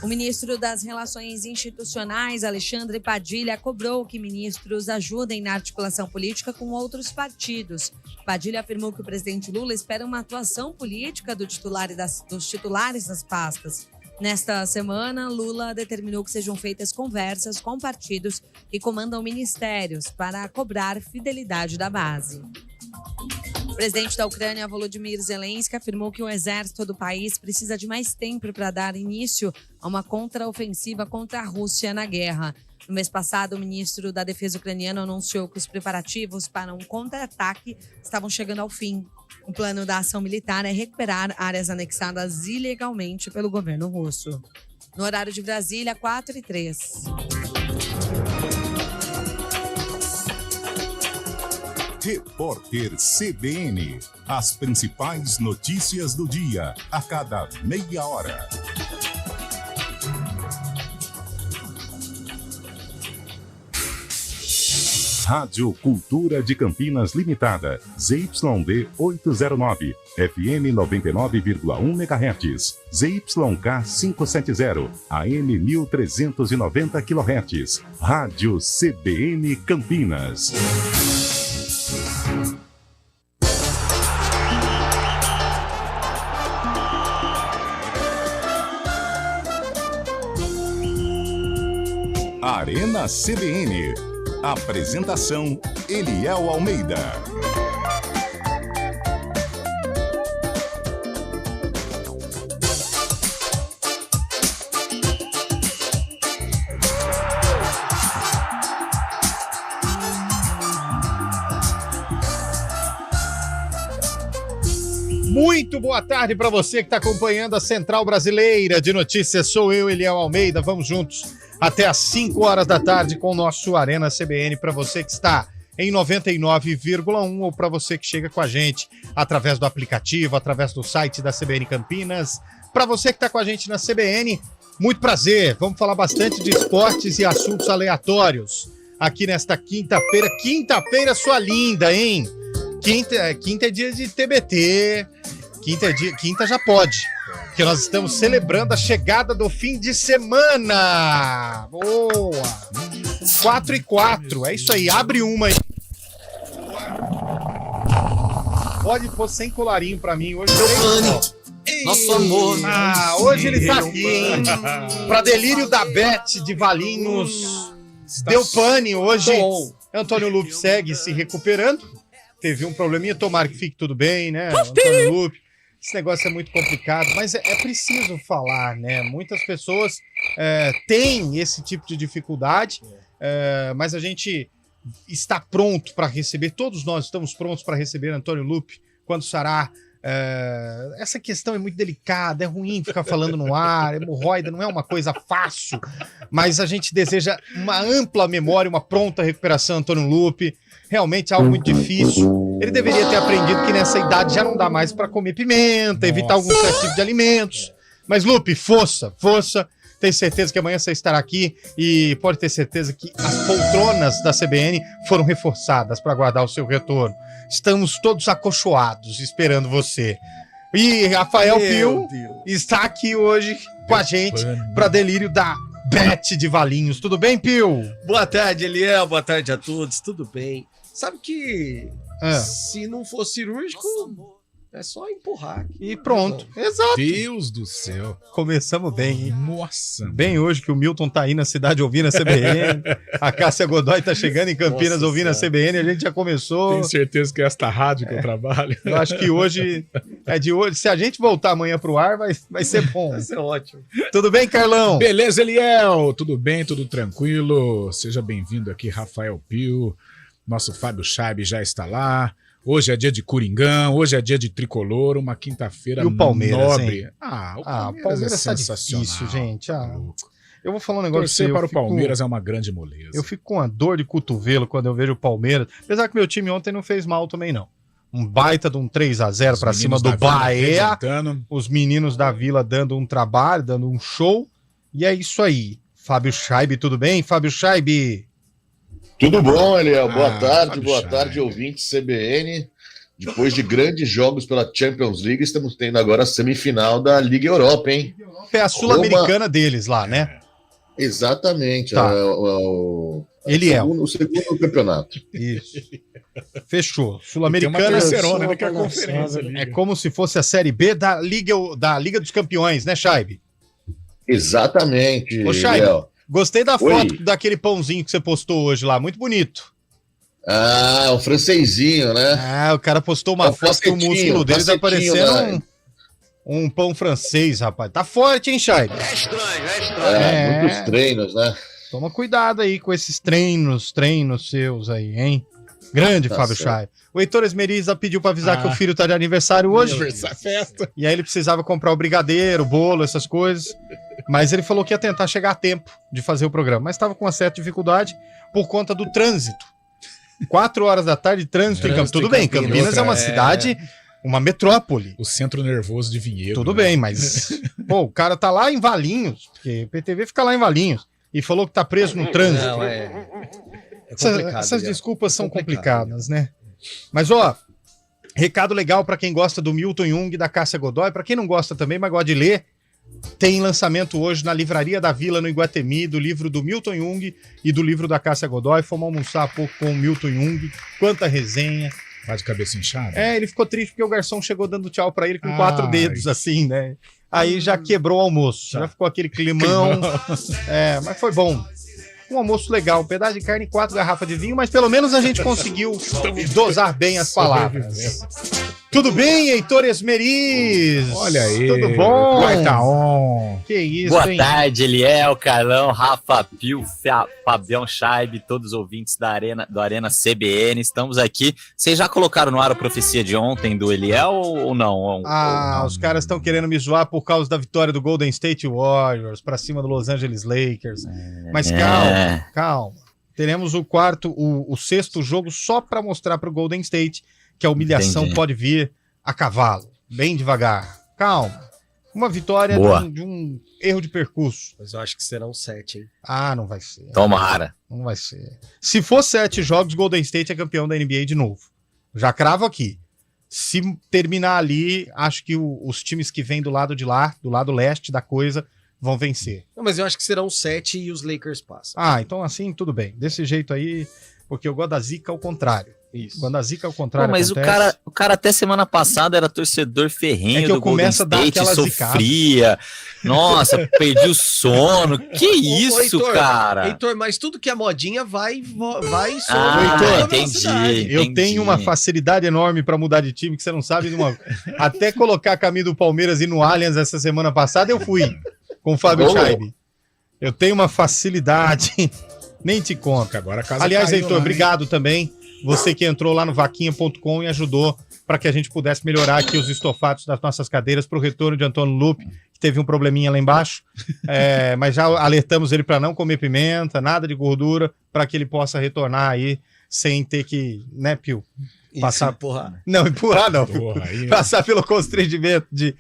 O ministro das Relações Institucionais, Alexandre Padilha, cobrou que ministros ajudem na articulação política com outros partidos. Padilha afirmou que o presidente Lula espera uma atuação política dos titulares das pastas. Nesta semana, Lula determinou que sejam feitas conversas com partidos que comandam ministérios para cobrar fidelidade da base. O presidente da Ucrânia, Volodymyr Zelensky, afirmou que o exército do país precisa de mais tempo para dar início a uma contraofensiva contra a Rússia na guerra. No mês passado, o ministro da Defesa ucraniano anunciou que os preparativos para um contra-ataque estavam chegando ao fim. O plano da ação militar é recuperar áreas anexadas ilegalmente pelo governo russo. No horário de Brasília, 4h03. Repórter CBN. As principais notícias do dia, a cada meia hora. Rádio Cultura de Campinas Limitada, ZYD 809, FM 99,1 MHz, ZYK 570, AM 1390 kHz, Rádio CBN Campinas. Arena CBN. Apresentação: Eliel Almeida. Muito boa tarde para você que está acompanhando a Central Brasileira de Notícias. Sou eu, Eliel Almeida. Vamos juntos até às 5 horas da tarde com o nosso Arena CBN, para você que está em 99,1 ou para você que chega com a gente através do aplicativo, através do site da CBN Campinas. Para você que está com a gente na CBN, muito prazer. Vamos falar bastante de esportes e assuntos aleatórios aqui nesta quinta-feira. Quinta-feira sua linda, hein? Quinta é dia de TBT, quinta já pode. Porque nós estamos celebrando a chegada do fim de semana. Boa! 4h04, é isso aí, abre uma aí. Pode pôr sem colarinho pra mim hoje. Nosso amor. Hoje ele tá aqui, hein? Pra delírio da Beth de Valinhos. Deu pane hoje. Antônio Lupe segue se recuperando. Teve um probleminha, tomara que fique tudo bem, né? Antônio Lupe. Esse negócio é muito complicado, mas é preciso falar, né? Muitas pessoas têm esse tipo de dificuldade, mas a gente está pronto para receber, todos nós estamos prontos para receber Antônio Lupe quando sarar. Essa questão é muito delicada, é ruim ficar falando no ar, hemorroida não é uma coisa fácil, mas a gente deseja uma ampla memória, uma pronta recuperação, Antônio Lupe. Realmente é algo muito difícil. Ele deveria ter aprendido que nessa idade já não dá mais para comer pimenta, evitar algum certo tipo de alimentos. Mas, Lupe, força. Tenho certeza que amanhã você estará aqui e pode ter certeza que as poltronas da CBN foram reforçadas para aguardar o seu retorno. Estamos todos acolchoados esperando você. E Rafael Pio está aqui hoje com a gente para delírio da Beth de Valinhos. Tudo bem, Pio? Boa tarde, Eliel. Boa tarde a todos. Tudo bem? Sabe que se não for cirúrgico, é só empurrar aqui. E pronto. Exato. Deus do céu. Começamos bem, hein? Nossa. Bem hoje que o Milton tá aí na cidade ouvindo a CBN. A Cássia Godoy tá chegando em Campinas ouvindo a CBN. A gente já começou. Tenho certeza que é esta rádio que eu trabalho. Eu acho que hoje é de hoje. Se a gente voltar amanhã pro ar, vai ser bom. Vai ser ótimo. Tudo bem, Carlão? Beleza, Eliel? Tudo bem, tudo tranquilo? Seja bem-vindo aqui, Rafael Pio. Nosso Fábio Chaib já está lá. Hoje é dia de Coringão, hoje é dia de Tricolor, uma quinta-feira nobre. E o Palmeiras, hein? O Palmeiras é sensacional. Tá difícil, gente. Eu vou falar um negócio. Torcer para o Palmeiras é uma grande moleza. Eu fico com uma dor de cotovelo quando eu vejo o Palmeiras. Apesar que meu time ontem não fez mal também, não. Um baita de um 3-0 para cima do Bahia. Os meninos da Vila dando um trabalho, dando um show. E é isso aí. Fábio Chaib, tudo bem? Fábio Chaib. Tudo bom, Eliel? Boa tarde, ouvinte CBN. Depois de grandes jogos pela Champions League, estamos tendo agora a semifinal da Liga Europa, hein? É a sul-americana deles lá, né? Exatamente. Tá. O segundo campeonato. Isso. Fechou. Tem uma Sul-americana terceirona, né, que é a conferência. é como se fosse a Série B da Liga dos Campeões, né, Chaib? Exatamente. Ô, Chaib, Léo. gostei da Oi. foto daquele pãozinho que você postou hoje lá, muito bonito. Ah, um francesinho, né? Ah, o cara postou uma É um foto que o cacetinho, músculo dele tá cacetinho, parecendo né? um pão francês, rapaz. Tá forte, hein, Chaib? Muitos treinos, né? Toma cuidado aí com esses treinos seus aí, hein? Grande Tá Fábio certo. Chaib. O Heitor Esmeriza pediu pra avisar que o filho tá de aniversário hoje. Festa. E aí ele precisava comprar o brigadeiro, o bolo, essas coisas. Mas ele falou que ia tentar chegar a tempo de fazer o programa. Mas estava com uma certa dificuldade por conta do trânsito. 4 horas da tarde, trânsito em Campinas. Tudo bem, Campinas é uma cidade, uma metrópole. O centro nervoso de Vinhedo. Tudo né? bem, mas pô, o cara tá lá em Valinhos, porque o PTV fica lá em Valinhos, e falou que tá preso no trânsito. Não, é Essas desculpas são complicadas, né? Mas, ó, recado legal pra quem gosta do Milton Jung, da Cássia Godoy, pra quem não gosta também, mas gosta de ler, tem lançamento hoje na Livraria da Vila, no Iguatemi, do livro do Milton Jung e do livro da Cássia Godoy. Fomos almoçar há pouco com o Milton Jung, quanta resenha. Tá de cabeça inchada? É, ele ficou triste porque o garçom chegou dando tchau pra ele com Ai. 4 dedos, assim, né? Aí já quebrou o almoço, já ficou aquele climão. É, mas foi bom. Um almoço legal, um pedaço de carne e 4 garrafas de vinho, mas pelo menos a gente conseguiu dosar bem as palavras. Tudo bem, Heitor Esmeriz? Olha aí. Tudo bom? Vai tá on. Que isso, Boa hein? tarde, Eliel, Carlão, Rafa Pio, Fabião Chaib, todos os ouvintes do Arena CBN. Estamos aqui. Vocês já colocaram no ar a profecia de ontem do Eliel ou não? Ah, os caras estão querendo me zoar por causa da vitória do Golden State Warriors pra cima do Los Angeles Lakers. Mas calma. Teremos o sexto jogo só pra mostrar pro Golden State que a humilhação Entendi. pode vir a cavalo, bem devagar. Calma. Uma vitória de um erro de percurso. Mas eu acho que serão 7, hein? Ah, não vai ser. Tomara. Não vai ser. Se for 7 jogos, Golden State é campeão da NBA de novo. Já cravo aqui. Se terminar ali, acho que os times que vêm do lado de lá, do lado leste da coisa, vão vencer. Não, mas eu acho que serão 7 e os Lakers passam. Ah, então assim, tudo bem. Desse jeito aí, porque eu gosto da zica ao contrário. Isso. Quando a zica ao contrário Mas acontece... o cara até semana passada era torcedor ferrenho É que eu do Golden começo a dar State, aquela sofria. Nossa, perdi o sono. Que isso, Heitor, cara? Heitor, mas tudo que é modinha vai sobre Heitor, a velocidade. Eu tenho uma facilidade enorme pra mudar de time que você não sabe. Até colocar a camisa do Palmeiras e no Allianz essa semana passada, eu fui com o Fábio Chaib. Eu tenho uma facilidade, nem te conto. Agora a casa Aliás, caiu Heitor, lá, hein? obrigado também. Você que entrou lá no vaquinha.com e ajudou para que a gente pudesse melhorar aqui os estofados das nossas cadeiras para o retorno de Antônio Lupe, que teve um probleminha lá embaixo. Mas já alertamos ele para não comer pimenta, nada de gordura, para que ele possa retornar aí sem ter que, né, Pio? Passar. Empurrar. Não, empurrar não. Porra, aí, Passar pelo constrangimento de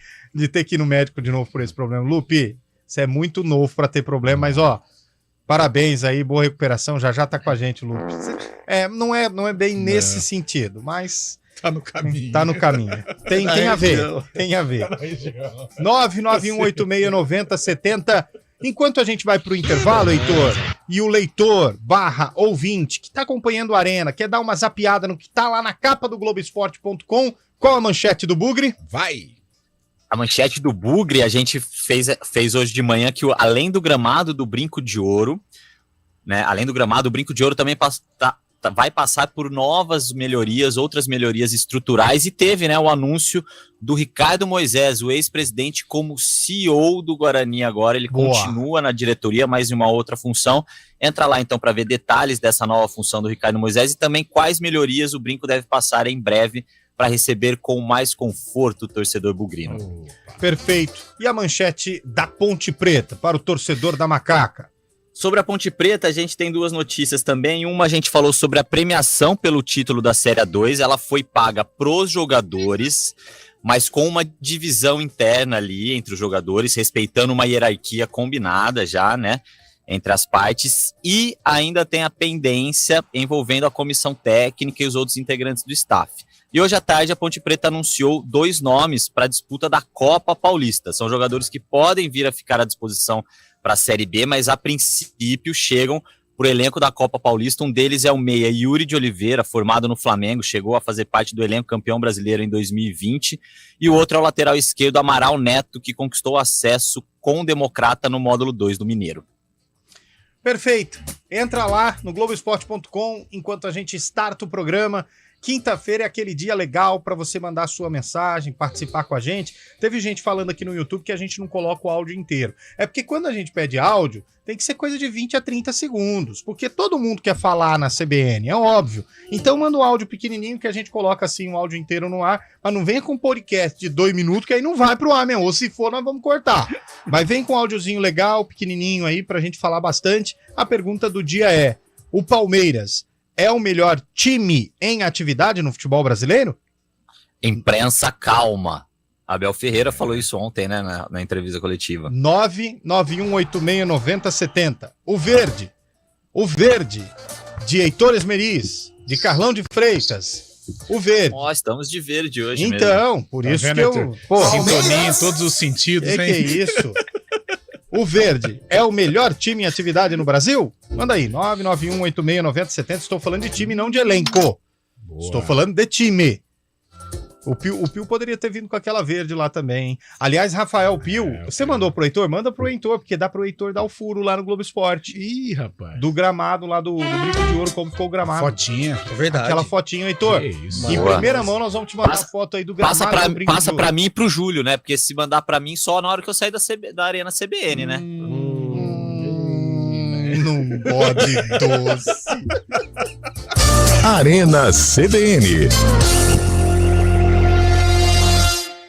ter que ir no médico de novo por esse problema. Lupe, você é muito novo para ter problema, mas ó, parabéns aí, boa recuperação. Já tá com a gente, Lupe. Não é bem nesse sentido, mas tá no caminho. tá no caminho. Tem a ver, tem a ver. 991869070. Enquanto a gente vai pro intervalo, Heitor, e o leitor / ouvinte que tá acompanhando a Arena, quer dar uma zapiada no que tá lá na capa do Globoesporte.com, qual a manchete do Bugre? Vai! A manchete do Bugre, a gente fez hoje de manhã que além do gramado do Brinco de Ouro, né? Além do gramado, o Brinco de Ouro também vai passar por novas melhorias, outras melhorias estruturais, e teve, né, o anúncio do Ricardo Moisés, o ex-presidente, como CEO do Guarani agora. Ele continua na diretoria, mas em uma outra função. Entra lá então para ver detalhes dessa nova função do Ricardo Moisés e também quais melhorias o Brinco deve passar em breve para receber com mais conforto o torcedor bugrino. Perfeito. E a manchete da Ponte Preta para o torcedor da Macaca? Sobre a Ponte Preta, a gente tem duas notícias também. Uma, a gente falou sobre a premiação pelo título da Série A2. Ela foi paga pros jogadores, mas com uma divisão interna ali entre os jogadores, respeitando uma hierarquia combinada já, né, entre as partes. E ainda tem a pendência envolvendo a comissão técnica e os outros integrantes do staff. E hoje à tarde a Ponte Preta anunciou 2 nomes para a disputa da Copa Paulista. São jogadores que podem vir a ficar à disposição para a Série B, mas a princípio chegam por elenco da Copa Paulista. Um deles é o meia Yuri de Oliveira, formado no Flamengo, chegou a fazer parte do elenco campeão brasileiro em 2020. E o outro é o lateral esquerdo Amaral Neto, que conquistou acesso com o Democrata no módulo 2 do Mineiro. Perfeito. Entra lá no Globoesporte.com enquanto a gente starta o programa. Quinta-feira é aquele dia legal para você mandar sua mensagem, participar com a gente. Teve gente falando aqui no YouTube que a gente não coloca o áudio inteiro. É porque quando a gente pede áudio, tem que ser coisa de 20 a 30 segundos, porque todo mundo quer falar na CBN, é óbvio. Então manda um áudio pequenininho que a gente coloca assim o áudio inteiro no ar, mas não venha com um podcast de 2 minutos que aí não vai pro ar mesmo, ou se for nós vamos cortar. Mas vem com um áudiozinho legal, pequenininho aí pra gente falar bastante. A pergunta do dia é: o Palmeiras é o melhor time em atividade no futebol brasileiro? Imprensa calma. Abel Ferreira falou isso ontem, né, na entrevista coletiva. 991869070. O verde de Heitor Esmeriz, de Carlão de Freitas. O verde. Nós estamos de verde hoje então, mesmo. por Tá isso vendo, que eu... Heitor? Pô, Sintonia em todos os sentidos, que hein? é isso? O verde é o melhor time em atividade no Brasil? Manda aí, 991869070. Estou falando de time, não de elenco. Boa. Estou falando de time. O Pio poderia ter vindo com aquela verde lá também. Aliás, Rafael Pio, você mandou pro Heitor? Manda pro Heitor, porque dá pro Heitor dar o furo lá no Globo Esporte. Ih, rapaz. Do gramado lá do Brinco de Ouro, como ficou o gramado. Fotinha. É verdade. Aquela fotinha, Heitor. Que isso. Em Boa. primeira mão, nós vamos te mandar a foto aí do gramado do Brinco Passa de pra Ouro. mim e pro Júlio, né? Porque se mandar pra mim só na hora que eu sair da Arena CBN, né? Não pode doce. Arena CBN.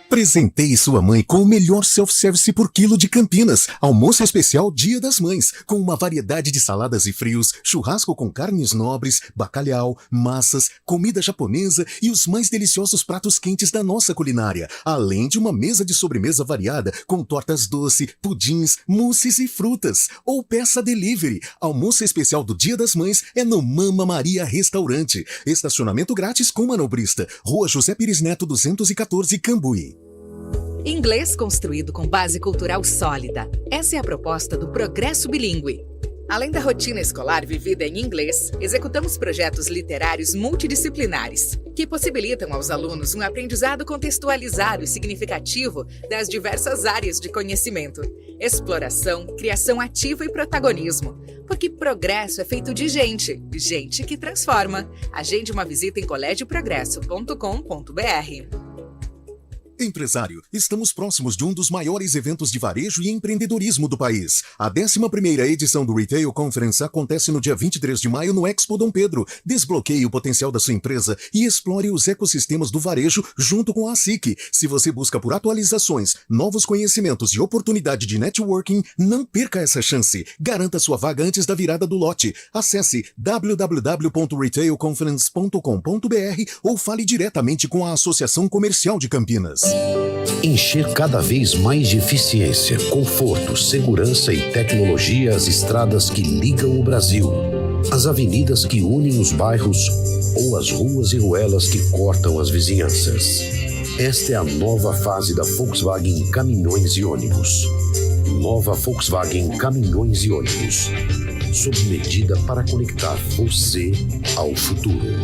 Presenteie sua mãe com o melhor self-service por quilo de Campinas. Almoço especial Dia das Mães, com uma variedade de saladas e frios, churrasco com carnes nobres, bacalhau, massas, comida japonesa e os mais deliciosos pratos quentes da nossa culinária, além de uma mesa de sobremesa variada com tortas doce, pudins, mousses e frutas. Ou peça delivery. Almoço especial do Dia das Mães é no Mama Maria Restaurante. Estacionamento grátis com manobrista. Rua José Pires Neto 214, Cambuí. Inglês construído com base cultural sólida. Essa é a proposta do Progresso Bilíngue. Além da rotina escolar vivida em inglês, executamos projetos literários multidisciplinares, que possibilitam aos alunos um aprendizado contextualizado e significativo das diversas áreas de conhecimento, exploração, criação ativa e protagonismo. Porque progresso é feito de gente que transforma. Agende uma visita em colégioprogresso.com.br. Empresário, estamos próximos de um dos maiores eventos de varejo e empreendedorismo do país. A 11ª edição do Retail Conference acontece no dia 23 de maio no Expo Dom Pedro. Desbloqueie o potencial da sua empresa e explore os ecossistemas do varejo junto com a SIC. Se você busca por atualizações, novos conhecimentos e oportunidade de networking, não perca essa chance. Garanta sua vaga antes da virada do lote. Acesse www.retailconference.com.br ou fale diretamente com a Associação Comercial de Campinas. Encher cada vez mais de eficiência, conforto, segurança e tecnologia as estradas que ligam o Brasil, as avenidas que unem os bairros ou as ruas e ruelas que cortam as vizinhanças. Esta é a nova fase da Volkswagen Caminhões e Ônibus. Nova Volkswagen Caminhões e Ônibus. Sob medida para conectar você ao futuro.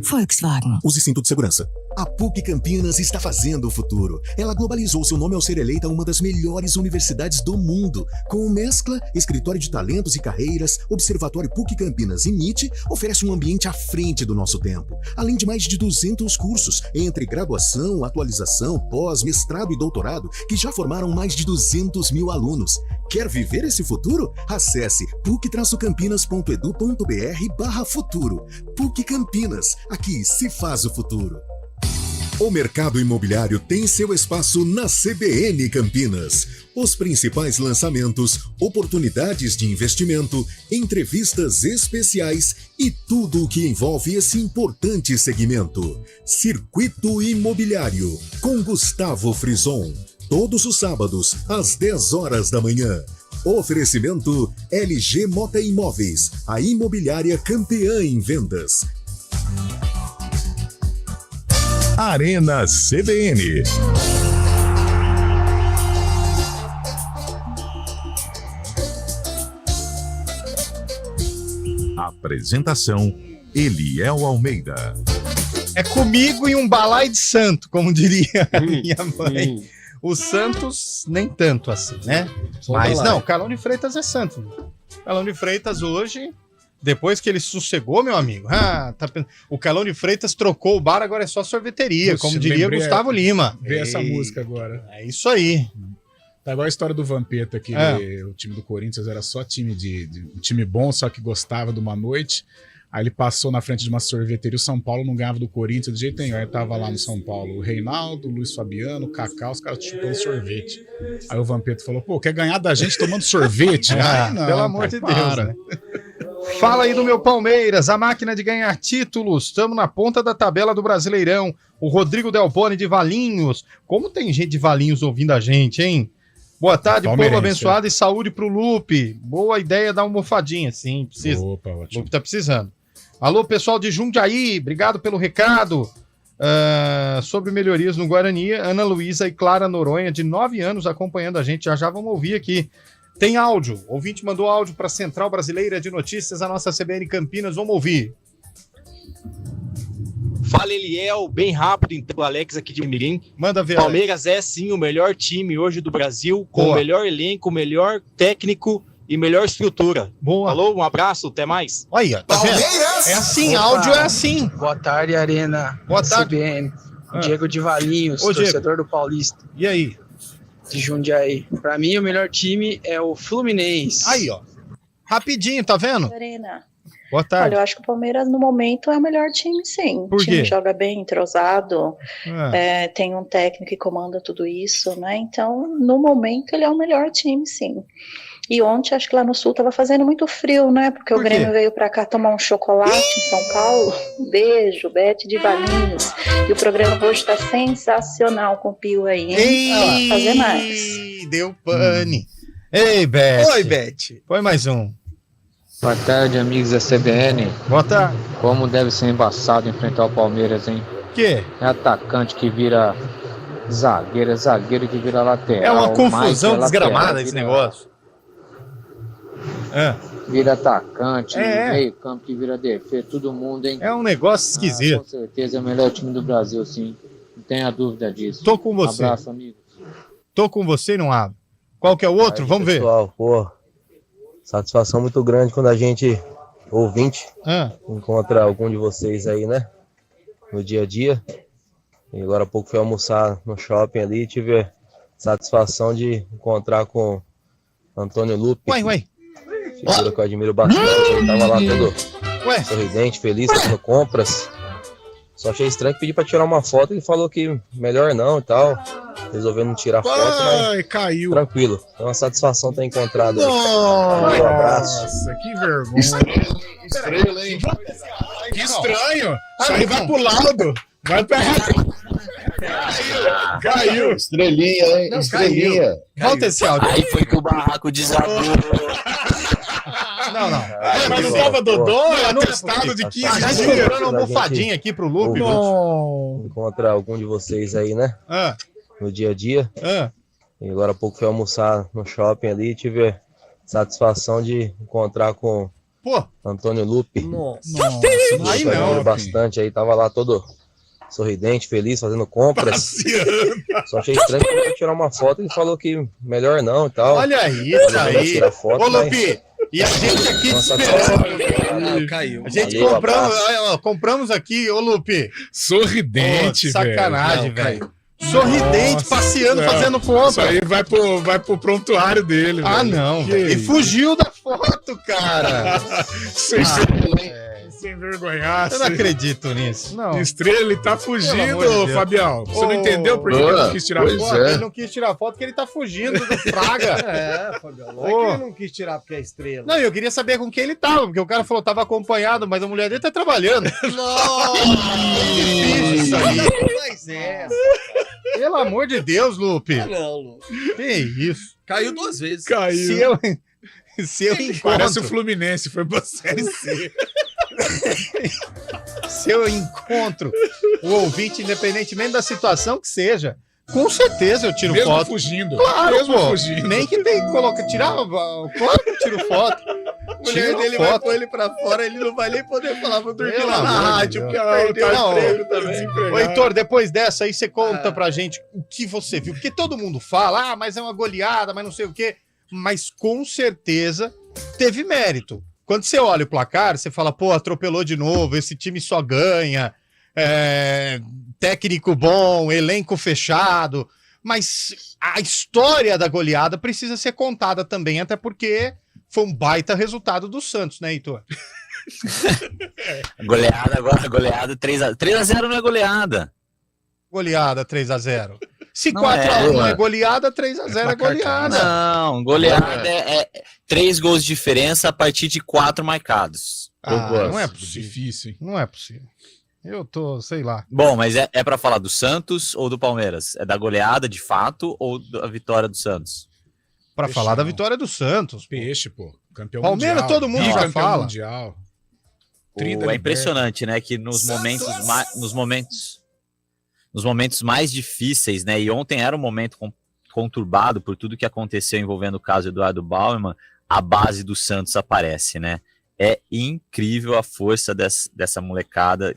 Volkswagen. Use cinto de segurança. A PUC Campinas está fazendo o futuro. Ela globalizou seu nome ao ser eleita uma das melhores universidades do mundo. Com Mescla, Escritório de Talentos e Carreiras, Observatório PUC Campinas e MIT, oferece um ambiente à frente do nosso tempo. Além de mais de 200 cursos, entre graduação, atualização, pós, mestrado e doutorado, que já formaram mais de 200 mil alunos. Quer viver esse futuro? Acesse puc-campinas.edu.br/futuro. PUC Campinas. Aqui se faz o futuro. O mercado imobiliário tem seu espaço na CBN Campinas. Os principais lançamentos, oportunidades de investimento, entrevistas especiais e tudo o que envolve esse importante segmento. Circuito Imobiliário, com Gustavo Frison. Todos os sábados, às 10 horas da manhã. Oferecimento LG Mota Imóveis, a imobiliária campeã em vendas. Arena CBN. Apresentação: Eliel Almeida. É comigo e um balai de santo, como diria a minha mãe. O Santos, nem tanto assim, né? Mas não, Carlão de Freitas é santo. Carlão de Freitas hoje, depois que ele sossegou, meu amigo, o Carlão de Freitas trocou o bar, agora é só sorveteria, como diria Gustavo Lima. Vê essa música agora. É isso aí. Tá igual a história do Vampeta, que o time do Corinthians era só time um time bom, só que gostava de uma noite. Aí ele passou na frente de uma sorveteria, o São Paulo não ganhava do Corinthians de jeito nenhum. Aí tava lá no São Paulo o Reinaldo, o Luiz Fabiano, o Cacau, os caras chupando sorvete. Aí o Vampeta falou, pô, quer ganhar da gente tomando sorvete? Não, pelo amor de Deus, né? Fala aí do meu Palmeiras, a máquina de ganhar títulos. Estamos na ponta da tabela do Brasileirão. O Rodrigo Delpone de Valinhos. Como tem gente de Valinhos ouvindo a gente, hein? Boa tarde, povo abençoado, e saúde pro Lupe. Boa ideia dar uma mofadinha, sim, precisa. Opa, ótimo. Lupe tá precisando. Alô, pessoal de Jundiaí, obrigado pelo recado. Sobre melhorias no Guarani, Ana Luísa e Clara Noronha, de 9 anos, acompanhando a gente. Já vamos ouvir aqui. Tem áudio. O ouvinte mandou áudio para a Central Brasileira de Notícias, a nossa CBN Campinas. Vamos ouvir. Fala, Eliel, bem rápido, então, o Alex aqui de Mirim. Manda ver. Palmeiras é sim o melhor time hoje do Brasil, com o melhor elenco, o melhor técnico e melhor estrutura. Boa. Falou, um abraço, até mais. Olha, tá vendo? É assim, áudio é assim. Boa tarde, Arena. Boa tarde. CBN. Diego de Valinhos, torcedor do Paulista. E aí? De Jundiaí. Pra mim, o melhor time é o Fluminense. Aí, ó. Rapidinho, tá vendo? Arena. Boa tarde. Olha, eu acho que o Palmeiras, no momento, é o melhor time, sim. Por O time quê? joga bem, entrosado, tem um técnico que comanda tudo isso, né? Então, no momento, ele é o melhor time, sim. E ontem, acho que lá no Sul tava fazendo muito frio, né? Porque o Grêmio veio pra cá tomar um chocolate em São Paulo. Beijo, Beth de Valinhos. E o programa hoje tá sensacional com o Pio aí, hein? Fazer mais. Deu pane. Ei, Beth. Oi, Beth. Põe mais um. Boa tarde, amigos da CBN. Boa tarde. Como deve ser embaçado enfrentar o Palmeiras, hein? Que? É atacante que vira zagueiro, é zagueiro que vira lateral. É uma confusão Mike desgramada esse negócio. Vira atacante, É. meio campo que vira defesa, todo mundo, hein? É um negócio esquisito. Com certeza é o melhor time do Brasil, sim. Não tenha dúvida disso. Tô com você. Abraço, amigo. Tô com você e não abro. Qual que é o outro? Vamos ver. Pessoal, pô, satisfação muito grande quando a gente, ouvinte, encontra algum de vocês aí, né? No dia a dia. E agora há pouco fui almoçar no shopping ali e tive satisfação de encontrar com Antônio Lupe. Uai. Figura que eu admiro bastante. Ele tava lá todo sorridente, feliz, fazendo compras. Só achei estranho que pedi pra tirar uma foto. Ele falou que melhor não e tal. Resolveu não tirar foto, mas caiu. Tranquilo. É uma satisfação ter encontrado ele. Nossa, Um abraço. que vergonha. Estrela, hein? Que estranho. Isso aí vai pro laudo. Vai pra... Caiu. Estrelinha, hein? Não, Estrelinha. Volta esse áudio. Aí foi que o barraco desabou. Não. Mas não tava Dodô, é atestado de 15 Já dias. comprando uma almofadinha aqui pro Lupe. Encontra algum de vocês aí, né? No dia a dia. E agora há pouco fui almoçar no shopping ali e tive satisfação de encontrar com Antônio Lupe. Aí Eu não. admiro bastante aí, tava lá todo sorridente, feliz, fazendo compras. Só achei estranho que eu ia tirar uma foto. Ele falou que melhor não e tal. Olha isso Ele vai aí. tirar foto, Ô, mas- Lupe, e a gente aqui Nossa, esperando. Caiu. A gente Valeu, compramos aqui, ô Lupe. Sorridente, Pô, sacanagem, velho. velho. Sorridente, Nossa, passeando, fazendo compra. Isso aí vai pro prontuário dele, Ah, velho. não, Que velho. E isso? fugiu da foto, cara. Sem vergonhar. Eu não acredito nisso. Não. Estrela, ele tá Pelo amor de fugindo, Deus. Fabião. Você não Ô, entendeu por que ele não quis tirar pois foto? é. Ele não quis tirar foto porque ele tá fugindo do Fraga. Fabião, não é que ele não quis tirar porque é estrela. Não, eu queria saber com quem ele tava, porque o cara falou que tava acompanhado, mas a mulher dele tá trabalhando. Difícil isso aí. Mas é. Pelo amor de Deus, Lupe. Não, Lu. Que isso? Caiu 2 vezes. Caiu. Se eu Parece o encontro... Fluminense, foi pra Série C. Se eu encontro o ouvinte, independentemente da situação que seja, com certeza eu tiro mesmo foto. Fugindo. Claro, mesmo pô. fugindo. Nem que tem que colocar, tirar, claro que eu tiro foto. A mulher dele vai pôr ele pra fora, ele não vai nem poder falar, vou dormir lá na rádio, porque perdeu o emprego também. Ô, Heitor, depois dessa aí você conta pra gente o que você viu, porque todo mundo fala, mas é uma goleada, mas não sei o quê, mas com certeza teve mérito. Quando você olha o placar, você fala, pô, atropelou de novo, esse time só ganha, técnico bom, elenco fechado, mas a história da goleada precisa ser contada também, até porque foi um baita resultado do Santos, né, Heitor? Goleada agora, goleada 3x0 não é goleada. Goleada 3x0. Se Não 4x1 é goleada, 3x0 é goleada. Não, goleada é 3 gols de diferença a partir de 4 marcados. Não é possível. Difícil, hein? Não é possível. Eu tô, sei lá. Bom, mas é pra falar do Santos ou do Palmeiras? É da goleada de fato ou da vitória do Santos? Pra falar da vitória do Santos. Peixe, pô. Campeão Palmeiras mundial. todo mundo já Campeão fala. mundial. É impressionante, né? Que nos momentos mais difíceis, né? E ontem era um momento conturbado por tudo que aconteceu envolvendo o caso Eduardo Bauerman, a base do Santos aparece, né? É incrível a força dessa molecada,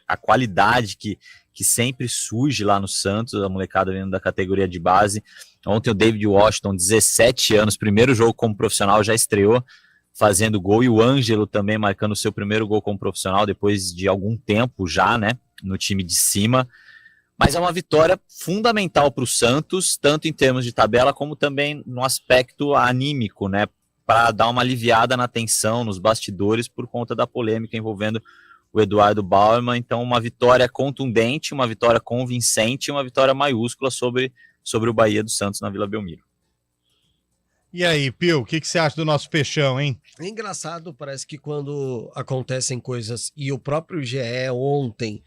a qualidade que sempre surge lá no Santos, a molecada vindo da categoria de base. Ontem o David Washington, 17 anos, primeiro jogo como profissional, já estreou fazendo gol, e o Ângelo também marcando o seu primeiro gol como profissional, depois de algum tempo já, né, no time de cima. Mas é uma vitória fundamental para o Santos, tanto em termos de tabela, como também no aspecto anímico, né, para dar uma aliviada na tensão, nos bastidores, por conta da polêmica envolvendo o Eduardo Bauerman. Então, uma vitória contundente, uma vitória convincente, uma vitória maiúscula sobre o Bahia do Santos na Vila Belmiro. E aí, Pio, o que você acha do nosso peixão, hein? É engraçado, parece que quando acontecem coisas, e o próprio GE ontem,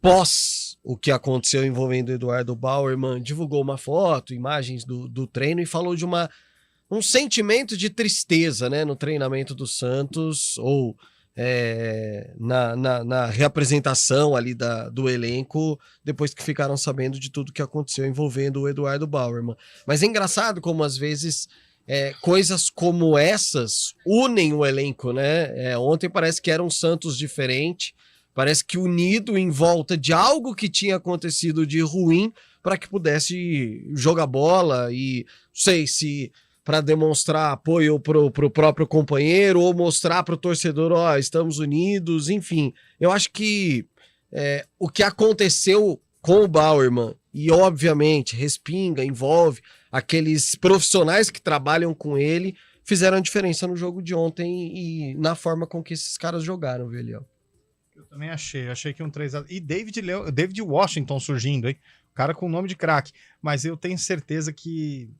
pós o que aconteceu envolvendo o Eduardo Bauerman, divulgou uma foto, imagens do treino e falou de um sentimento de tristeza, né, no treinamento do Santos, ou na reapresentação ali do elenco, depois que ficaram sabendo de tudo que aconteceu envolvendo o Eduardo Bauerman. Mas é engraçado como às vezes coisas como essas unem o elenco, né? Ontem parece que era um Santos diferente, parece que unido em volta de algo que tinha acontecido de ruim para que pudesse jogar bola e, não sei se para demonstrar apoio pro próprio companheiro ou mostrar pro torcedor, estamos unidos, enfim. Eu acho que o que aconteceu com o Bauerman, e obviamente respinga, envolve aqueles profissionais que trabalham com ele, fizeram a diferença no jogo de ontem e na forma com que esses caras jogaram, viu, Eliel? Eu também achei que um 3x0. E David Washington surgindo, hein? O cara com nome de craque. Mas eu tenho certeza que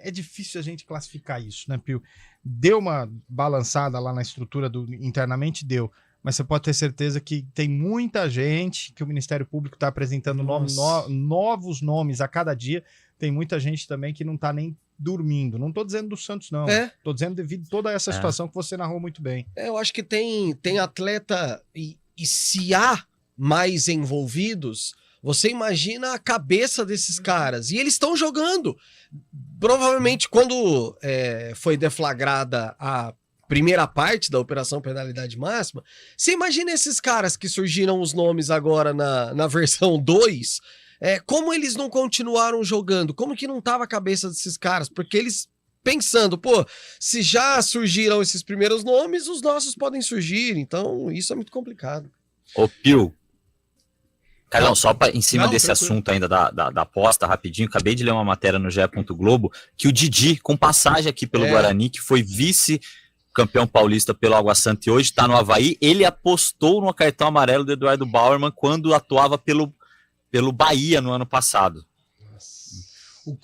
é difícil a gente classificar isso, né, Pio? Deu uma balançada lá na estrutura internamente, deu. Mas você pode ter certeza que tem muita gente, que o Ministério Público está apresentando novos nomes a cada dia. Tem muita gente também que não está nem dormindo. Não estou dizendo do Santos, não. Estou dizendo devido a toda essa situação que você narrou muito bem. Eu acho que tem atleta, e se há mais envolvidos, você imagina a cabeça desses caras. E eles estão jogando. Provavelmente, quando foi deflagrada a primeira parte da Operação Penalidade Máxima, você imagina esses caras que surgiram os nomes agora na versão 2, como eles não continuaram jogando? Como que não tava a cabeça desses caras? Porque eles pensando, se já surgiram esses primeiros nomes, os nossos podem surgir. Então, isso é muito complicado. Ô, Pio, Carlão, só em cima desse assunto ainda da aposta, rapidinho, acabei de ler uma matéria no GE. Globo, que o Didi, com passagem aqui pelo Guarani, que foi vice-campeão paulista pelo Água Santa e hoje está no Avaí, ele apostou no cartão amarelo do Eduardo Bauerman quando atuava pelo Bahia no ano passado.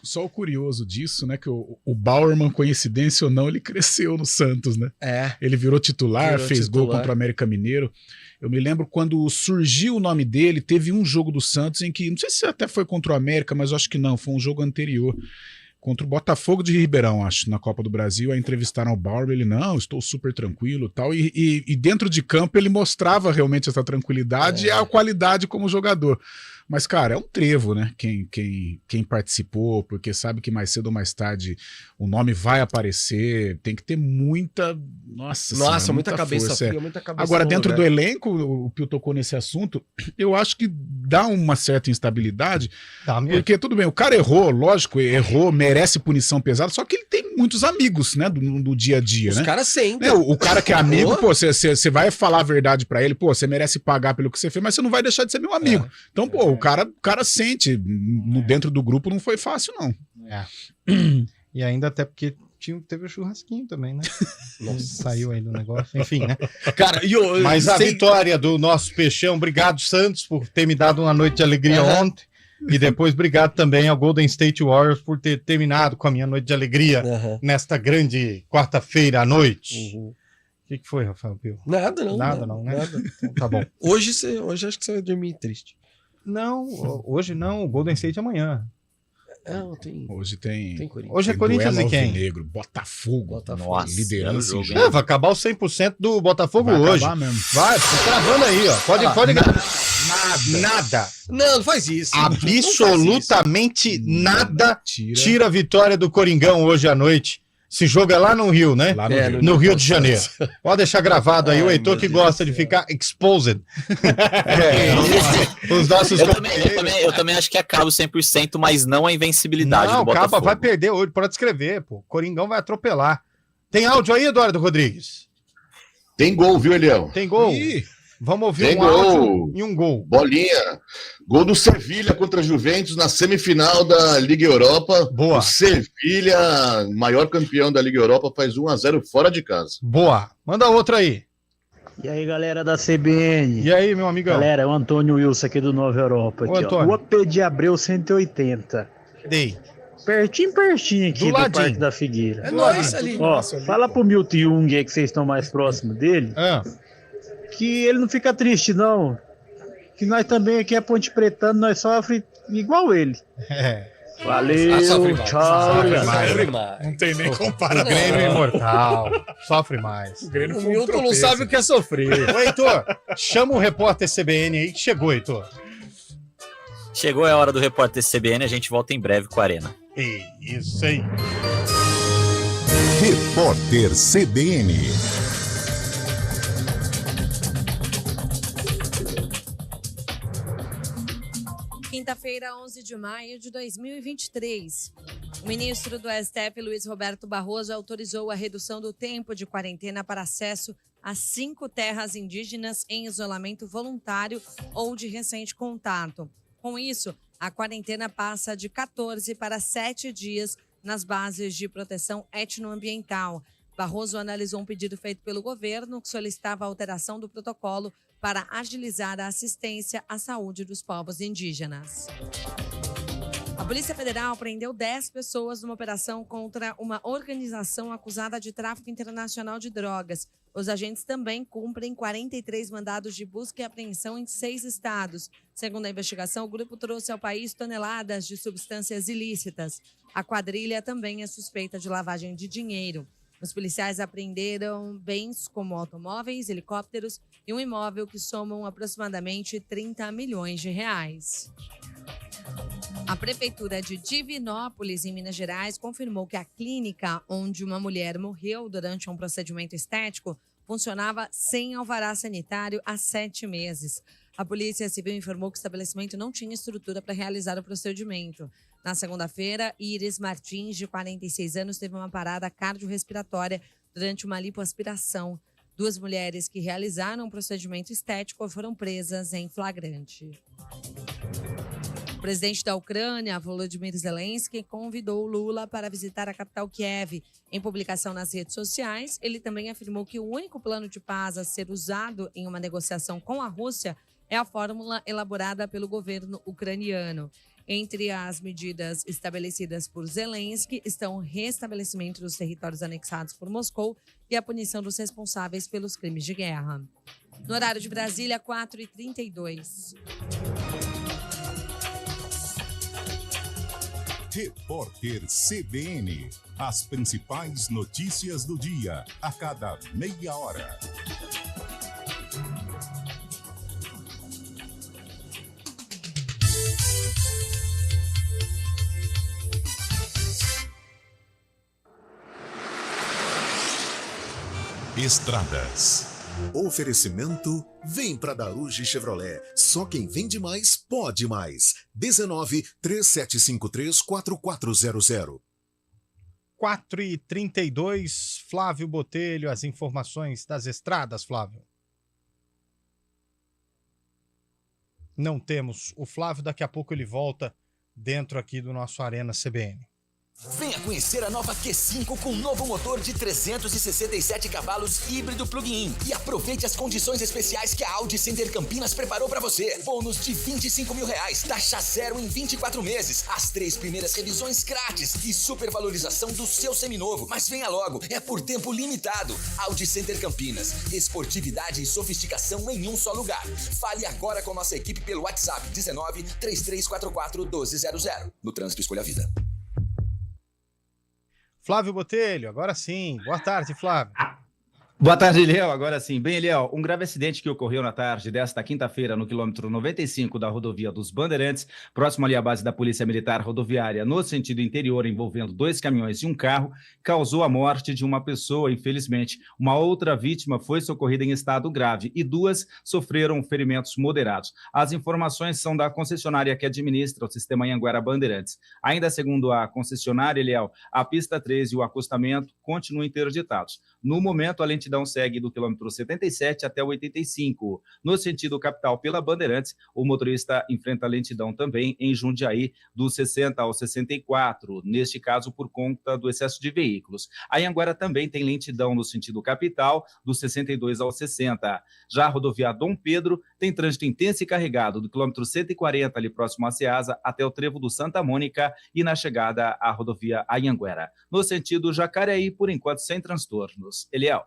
Só o curioso disso, né, que o Bauerman, coincidência ou não, ele cresceu no Santos, né? Ele virou titular, fez gol contra o América Mineiro. Eu me lembro quando surgiu o nome dele, teve um jogo do Santos em que, não sei se até foi contra o América, mas eu acho que não, foi um jogo anterior, contra o Botafogo de Ribeirão, acho, na Copa do Brasil. Aí entrevistaram o Bauer, ele, não, estou super tranquilo e tal. E dentro de campo ele mostrava realmente essa tranquilidade e a qualidade como jogador. Mas, cara, é um trevo, né? Quem participou, porque sabe que mais cedo ou mais tarde o nome vai aparecer, tem que ter muita... Nossa, muita cabeça fria, muita cabeça. Agora, dentro do elenco, o Pio tocou nesse assunto, eu acho que dá uma certa instabilidade, porque tudo bem, o cara errou, lógico, merece punição pesada, só que ele tem muitos amigos, né, do dia a dia, Os né? caras sentem. O cara que é amigo, pô, você vai falar a verdade pra ele, pô, você merece pagar pelo que você fez, mas você não vai deixar de ser meu amigo. Então, pô, o cara sente, dentro do grupo não foi fácil, não. E ainda até porque teve o churrasquinho também, né? Saiu aí do negócio, enfim, né? Cara, mas a vitória do nosso Peixão, obrigado, Santos, por ter me dado uma noite de alegria ontem. E depois, obrigado também ao Golden State Warriors por ter terminado com a minha noite de alegria nesta grande quarta-feira à noite. O que foi, Rafael Pio? Nada, não, né? Nada. Então, tá bom. Hoje acho que você vai dormir triste. Não, hoje não, o Golden State amanhã. Hoje tem hoje é Corinthians e quem? Negro, Botafogo. Nossa, liderança. Vai acabar o 100% do Botafogo vai hoje. Acabar mesmo. Vai, tô travando aí, ó. Pode nada. Não faz isso. Absolutamente nada tira a vitória do Coringão hoje à noite. Esse jogo é lá no Rio, né? Lá no Rio de Janeiro. Pode deixar gravado aí, o Heitor que gosta de ficar exposed. Os nossos eu também acho que acaba 100%, mas não a invencibilidade do Botafogo. Acaba, vai perder hoje, pode escrever, pô. Coringão vai atropelar. Tem áudio aí, Eduardo Rodrigues? Tem gol, viu, Elião? Tem gol. Vamos ouvir áudio e um gol. Bolinha. Gol do Sevilha contra a Juventus na semifinal da Liga Europa. Boa. O Sevilha, maior campeão da Liga Europa, faz 1-0 fora de casa. Boa. Manda outra aí. E aí, galera da CBN. E aí, meu amigão? Galera, é o Antônio Wilson aqui do Nova Europa. Aqui, ó. Rua P de Abreu 180. Dei. Pertinho aqui do Parque da Figueira. É nóis ali. Ó, fala pro Milton Jung aí que vocês estão mais próximos dele. Que ele não fica triste, não. Que nós também aqui é Ponte Pretano, nós sofremos igual ele. Valeu, tchau. Sofre mais. Não tem nem comparação. O Grêmio é imortal. Sofre mais. O Milton não sabe o que é sofrer. Ô, Heitor, chama o repórter CBN aí que chegou, Heitor. Chegou a hora do repórter CBN, a gente volta em breve com a Arena. Isso aí. Repórter CBN. Quinta-feira, 11 de maio de 2023. O ministro do STF, Luiz Roberto Barroso, autorizou a redução do tempo de quarentena para acesso a 5 terras indígenas em isolamento voluntário ou de recente contato. Com isso, a quarentena passa de 14 para 7 dias nas bases de proteção etnoambiental. Barroso analisou um pedido feito pelo governo que solicitava a alteração do protocolo para agilizar a assistência à saúde dos povos indígenas. A Polícia Federal prendeu 10 pessoas numa operação contra uma organização acusada de tráfico internacional de drogas. Os agentes também cumprem 43 mandados de busca e apreensão em 6 estados. Segundo a investigação, o grupo trouxe ao país toneladas de substâncias ilícitas. A quadrilha também é suspeita de lavagem de dinheiro. Os policiais apreenderam bens como automóveis, helicópteros e um imóvel que somam aproximadamente 30 milhões de reais. A Prefeitura de Divinópolis, em Minas Gerais, confirmou que a clínica onde uma mulher morreu durante um procedimento estético funcionava sem alvará sanitário há 7 meses. A Polícia Civil informou que o estabelecimento não tinha estrutura para realizar o procedimento. Na segunda-feira, Iris Martins, de 46 anos, teve uma parada cardiorrespiratória durante uma lipoaspiração. 2 mulheres que realizaram um procedimento estético foram presas em flagrante. O presidente da Ucrânia, Volodymyr Zelensky, convidou Lula para visitar a capital Kiev. Em publicação nas redes sociais, ele também afirmou que o único plano de paz a ser usado em uma negociação com a Rússia é a fórmula elaborada pelo governo ucraniano. Entre as medidas estabelecidas por Zelensky estão o restabelecimento dos territórios anexados por Moscou e a punição dos responsáveis pelos crimes de guerra. No horário de Brasília, 4h32. Repórter CBN. As principais notícias do dia, a cada meia hora. Estradas. Oferecimento: vem pra Daruge Chevrolet. Só quem vende mais, pode mais. 19-3753-4400. 4h32, Flávio Botelho, as informações das estradas, Flávio. Não temos o Flávio, daqui a pouco ele volta dentro aqui do nosso Arena CBN. Venha conhecer a nova Q5 com novo motor de 367 cavalos híbrido plug-in e aproveite as condições especiais que a Audi Center Campinas preparou para você. Bônus de R$25 mil, taxa zero em 24 meses, as 3 primeiras revisões grátis e supervalorização do seu seminovo. Mas venha logo, é por tempo limitado. Audi Center Campinas, esportividade e sofisticação em um só lugar. Fale agora com nossa equipe pelo WhatsApp 19-3344-1200. No trânsito, escolha a vida. Flávio Botelho, agora sim. Boa tarde, Flávio. Boa tarde, Eliel. Agora sim. Bem, Eliel, um grave acidente que ocorreu na tarde desta quinta-feira no quilômetro 95 da rodovia dos Bandeirantes, próximo ali à base da Polícia Militar Rodoviária, no sentido interior, envolvendo 2 caminhões e um carro, causou a morte de uma pessoa, infelizmente. Uma outra vítima foi socorrida em estado grave e 2 sofreram ferimentos moderados. As informações são da concessionária que administra o sistema Anhanguera Bandeirantes. Ainda segundo a concessionária, Eliel, a pista 13 e o acostamento continuam interditados. No momento, a lentidão segue do quilômetro 77 até o 85. No sentido capital pela Bandeirantes, o motorista enfrenta lentidão também em Jundiaí, do 60 ao 64, neste caso por conta do excesso de veículos. A Anhanguera também tem lentidão no sentido capital, do 62 ao 60. Já a rodovia Dom Pedro tem trânsito intenso e carregado do quilômetro 140, ali próximo a Ceasa, até o trevo do Santa Mônica e na chegada à rodovia Anhanguera. No sentido Jacareí, por enquanto, sem transtornos. Eliel.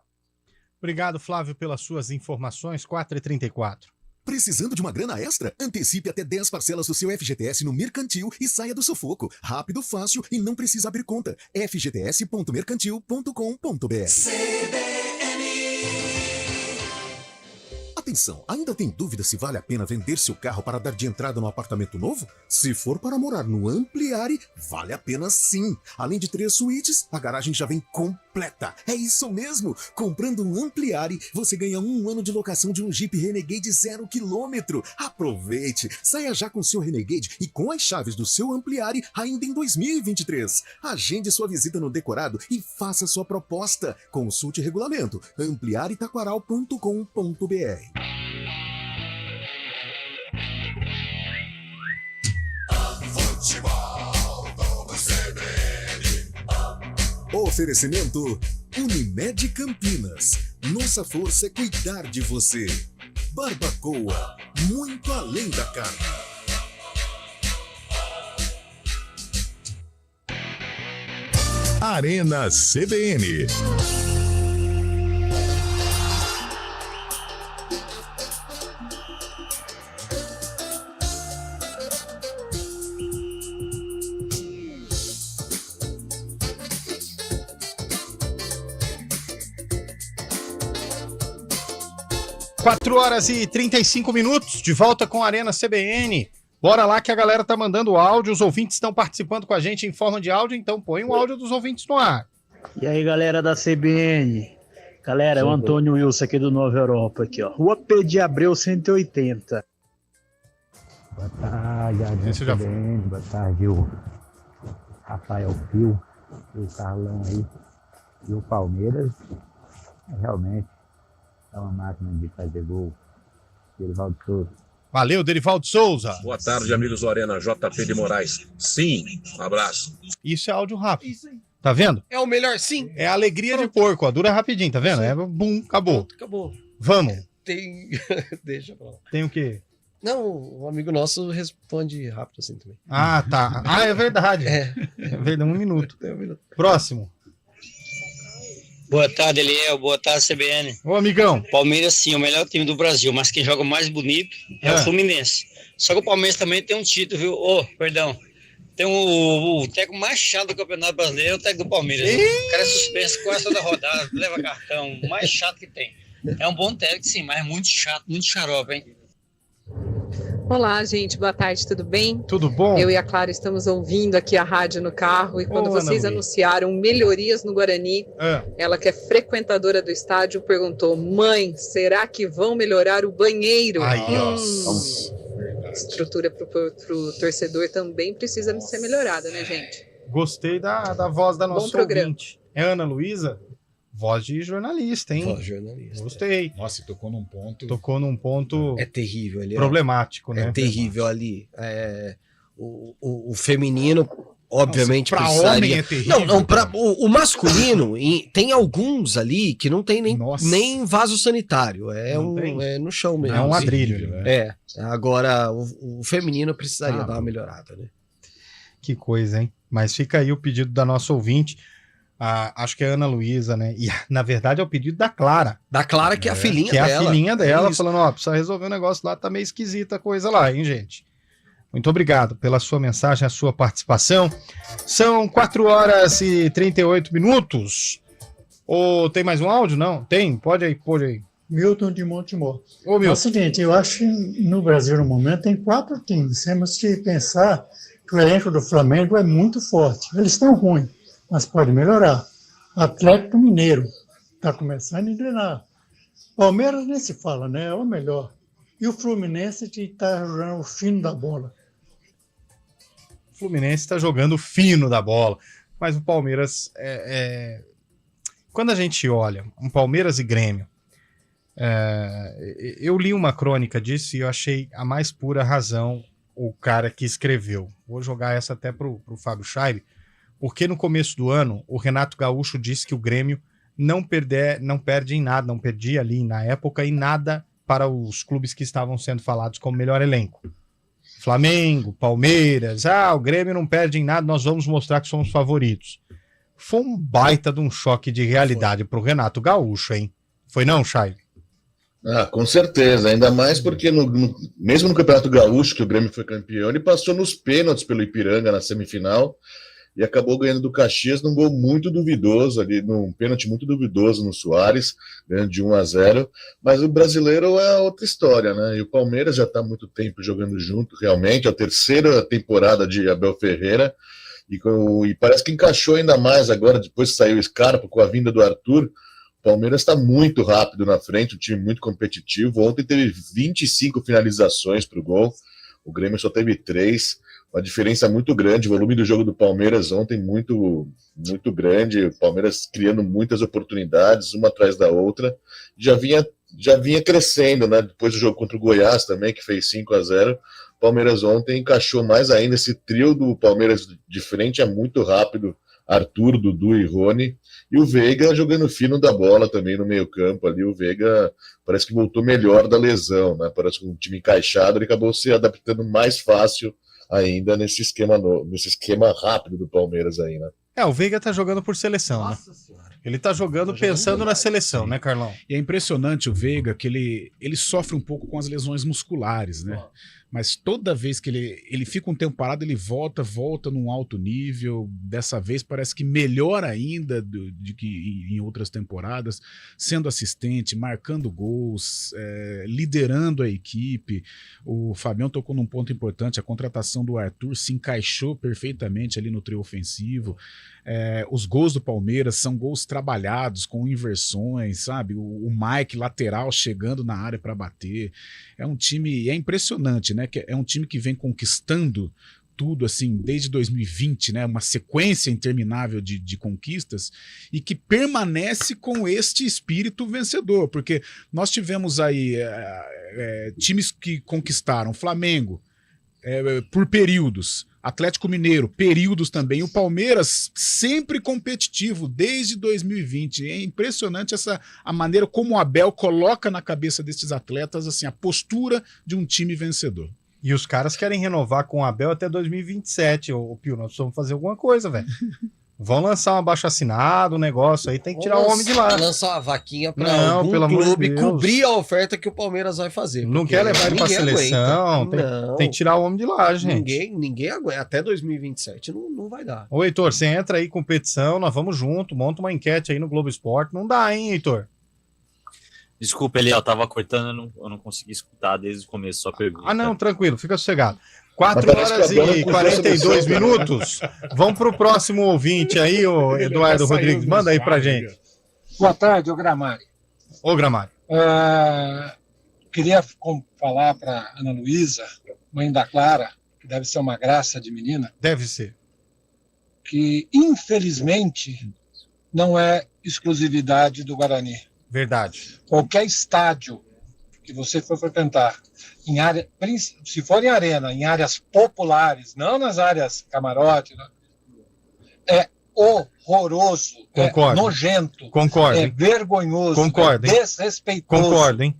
Obrigado, Flávio, pelas suas informações. 4h34. Precisando de uma grana extra? Antecipe até 10 parcelas do seu FGTS no Mercantil e saia do sufoco. Rápido, fácil e não precisa abrir conta. fgts.mercantil.com.br. Atenção, ainda tem dúvida se vale a pena vender seu carro para dar de entrada no apartamento novo? Se for para morar no Ampliare, vale a pena sim. Além de 3 suítes, a garagem já vem completa. É isso mesmo! Comprando um Ampliare, você ganha 1 ano de locação de um Jeep Renegade 0 km. Aproveite! Saia já com seu Renegade e com as chaves do seu Ampliare ainda em 2023. Agende sua visita no decorado e faça sua proposta. Consulte regulamento ampliaretaquaral.com.br. Oferecimento Unimed Campinas. Nossa força é cuidar de você. Barbacoa, muito além da carne. Arena CBN. Quatro horas e 35 minutos, de volta com a Arena CBN. Bora lá que a galera tá mandando áudio, os ouvintes estão participando com a gente em forma de áudio, então põe o áudio dos ouvintes no ar. E aí, galera da CBN? Galera, é o Antônio Wilson aqui do Nova Europa, aqui, ó. Rua P de Abreu 180. Boa tarde, Arena CBN. Boa tarde, o Rafael Pio, o Carlão aí. E o Palmeiras, realmente, é uma máquina de fazer gol. Derivaldo Souza. Valeu, Derivaldo Souza. Boa tarde, amigos do Arena, JP de Moraes. Sim, um abraço. Isso é áudio rápido. Isso aí. Tá vendo? É o melhor sim. É a alegria de porco, ó. Dura rapidinho, tá vendo? Sim. É bum, acabou. Acabou. Vamos. Tem. Deixa pra lá. Tem o quê? Não, um amigo nosso responde rápido assim também. Ah, tá. Ah, é verdade. É verdade, 1 minuto. Tem 1 minuto. Próximo. Boa tarde, Eliel. Boa tarde, CBN. Ô, amigão. Palmeiras, sim, é o melhor time do Brasil, mas quem joga mais bonito é o Fluminense. Só que o Palmeiras também tem um título, viu? Perdão. Tem o técnico mais chato do Campeonato Brasileiro, é o técnico do Palmeiras. O cara é suspenso quase toda rodada, leva cartão, o mais chato que tem. É um bom técnico, sim, mas é muito chato, muito xarope, hein? Olá, gente, boa tarde, tudo bem? Tudo bom? Eu e a Clara estamos ouvindo aqui a rádio no carro e quando vocês anunciaram melhorias no Guarani, ela que é frequentadora do estádio perguntou: mãe, será que vão melhorar o banheiro? A estrutura para o torcedor também precisa ser melhorada, né, gente? Gostei da voz da nossa ouvinte. É Ana Luísa? Voz de jornalista, hein? Voz de jornalista. Gostei. Nossa, tocou num ponto... Tocou num ponto... É terrível ali. Problemático, né? É terrível ali. O feminino, obviamente, pra precisaria... homem é terrível. Não, o masculino, tem alguns ali que não tem nem vaso sanitário. É no chão mesmo. É um ladrilho. Agora, o feminino precisaria dar uma melhorada, né? Que coisa, hein? Mas fica aí o pedido da nossa ouvinte. Acho que é a Ana Luísa, né? E na verdade é o pedido da Clara. Da Clara, que é a filhinha dela. Que é a filhinha dela, falando, precisa resolver um negócio lá, tá meio esquisita a coisa lá, hein, gente? Muito obrigado pela sua mensagem, a sua participação. São 4h38. Ou tem mais um áudio? Não? Tem? Pode aí. Milton de Montemor. Ô, Milton. É o seguinte, eu acho que no Brasil, no momento, tem 4 times. Temos que pensar que o elenco do Flamengo é muito forte. Eles estão ruins, mas pode melhorar. Atlético Mineiro está começando a engrenar. Palmeiras nem se fala, né? É o melhor. E o Fluminense está jogando o fino da bola. O Fluminense está jogando o fino da bola. Mas o Palmeiras... Quando a gente olha um Palmeiras e Grêmio, eu li uma crônica disso e eu achei a mais pura razão o cara que escreveu. Vou jogar essa até pro Fábio Scheib, porque no começo do ano o Renato Gaúcho disse que o Grêmio não perde em nada, não perdia ali na época em nada para os clubes que estavam sendo falados como melhor elenco. Flamengo, Palmeiras, o Grêmio não perde em nada, nós vamos mostrar que somos favoritos. Foi um baita de um choque de realidade pro Renato Gaúcho, hein? Foi não, Scheib? Com certeza, ainda mais porque mesmo no Campeonato Gaúcho, que o Grêmio foi campeão, ele passou nos pênaltis pelo Ipiranga na semifinal e acabou ganhando do Caxias num gol muito duvidoso ali, num pênalti muito duvidoso no Soares, ganhando de 1-0, mas o brasileiro é outra história, né? E o Palmeiras já está há muito tempo jogando junto, realmente, é a terceira temporada de Abel Ferreira, e parece que encaixou ainda mais agora, depois que saiu o Scarpa com a vinda do Arthur. O Palmeiras está muito rápido na frente, um time muito competitivo. Ontem teve 25 finalizações para o gol, o Grêmio só teve 3, uma diferença muito grande. O volume do jogo do Palmeiras ontem muito, muito grande, o Palmeiras criando muitas oportunidades, uma atrás da outra, já vinha crescendo, né? Depois do jogo contra o Goiás também, que fez 5-0, o Palmeiras ontem encaixou mais ainda. Esse trio do Palmeiras de frente é muito rápido, Arthur, Dudu e Rony, e o Veiga jogando fino da bola também no meio campo ali. O Veiga parece que voltou melhor da lesão, né? Parece que um time encaixado, ele acabou se adaptando mais fácil ainda nesse esquema rápido do Palmeiras aí, né? O Veiga tá jogando por seleção, Nossa, né? Senhora. Ele tá jogando pensando na seleção, né, Carlão? E é impressionante o Veiga, que ele sofre um pouco com as lesões musculares, né? Mas toda vez que ele fica um tempo parado, ele volta num alto nível. Dessa vez parece que melhor ainda de que em outras temporadas, sendo assistente, marcando gols, liderando a equipe. O Fabião tocou num ponto importante, a contratação do Arthur se encaixou perfeitamente ali no trio ofensivo. Os gols do Palmeiras são gols trabalhados, com inversões, sabe? O Mike lateral chegando na área para bater. É um time, é impressionante, né? Que é um time que vem conquistando tudo assim desde 2020, né? Uma sequência interminável de conquistas, e que permanece com este espírito vencedor, porque nós tivemos aí times que conquistaram, Flamengo por períodos, Atlético Mineiro, períodos também, o Palmeiras sempre competitivo desde 2020. É impressionante a maneira como o Abel coloca na cabeça desses atletas assim, a postura de um time vencedor. E os caras querem renovar com o Abel até 2027. Ô Pio, nós precisamos fazer alguma coisa, velho. Vão lançar um abaixo-assinado, um negócio aí, tem que tirar o homem de lá. Lançar uma vaquinha pra algum clube cobrir a oferta que o Palmeiras vai fazer. Não quer levar ele pra seleção, tem que tirar o homem de lá, gente. Ninguém aguenta. Até 2027 não vai dar. Ô, Heitor, você entra aí, competição, nós vamos junto, monta uma enquete aí no Globo Esporte. Não dá, hein, Heitor? Desculpa, Eliel, tava cortando, eu não consegui escutar desde o começo sua pergunta. Ah, não, tranquilo, fica sossegado. 4 horas e 42 minutos. Vamos para o próximo ouvinte aí, o Eduardo Rodrigues. Manda aí pra gente. Boa tarde, ô Gramário. Ô, Gramário. Queria falar para Ana Luísa, mãe da Clara, que deve ser uma graça de menina. Deve ser. Que, infelizmente, não é exclusividade do Guarani. Verdade. Qualquer estádio que você for frequentar, em área, se for em arena, em áreas populares, não nas áreas camarote, né? É horroroso, Concordo. É nojento, Concordo. É vergonhoso, Concordo, é desrespeitoso. Concordo, hein?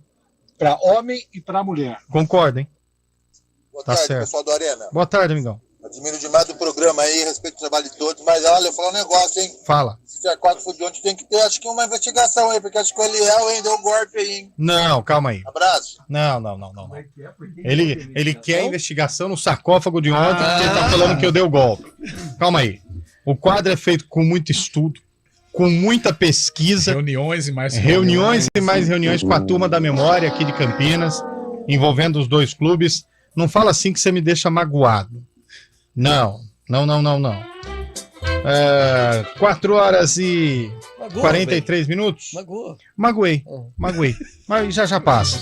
Para homem e para mulher. Concordo, hein? Boa Tá tarde, certo. pessoal da Arena. Boa tarde, amigão. Admiro demais do programa aí, respeito o trabalho de todos, mas olha, eu vou falar um negócio, hein? Fala. Se tiver 4 foi de ontem, tem que ter, acho que uma investigação aí, porque acho que o Eliel ainda deu golpe aí, hein? Não, calma aí. Abraço. Não. Ele quer investigação no sarcófago de ontem, porque ele tá falando que eu dei o golpe. Calma aí. O quadro é feito com muito estudo, com muita pesquisa. Reuniões e mais reuniões com a turma da memória aqui de Campinas, envolvendo os dois clubes. Não fala assim que você me deixa magoado. Não. 4 horas e 43 minutos. Magoei. Mas já passa.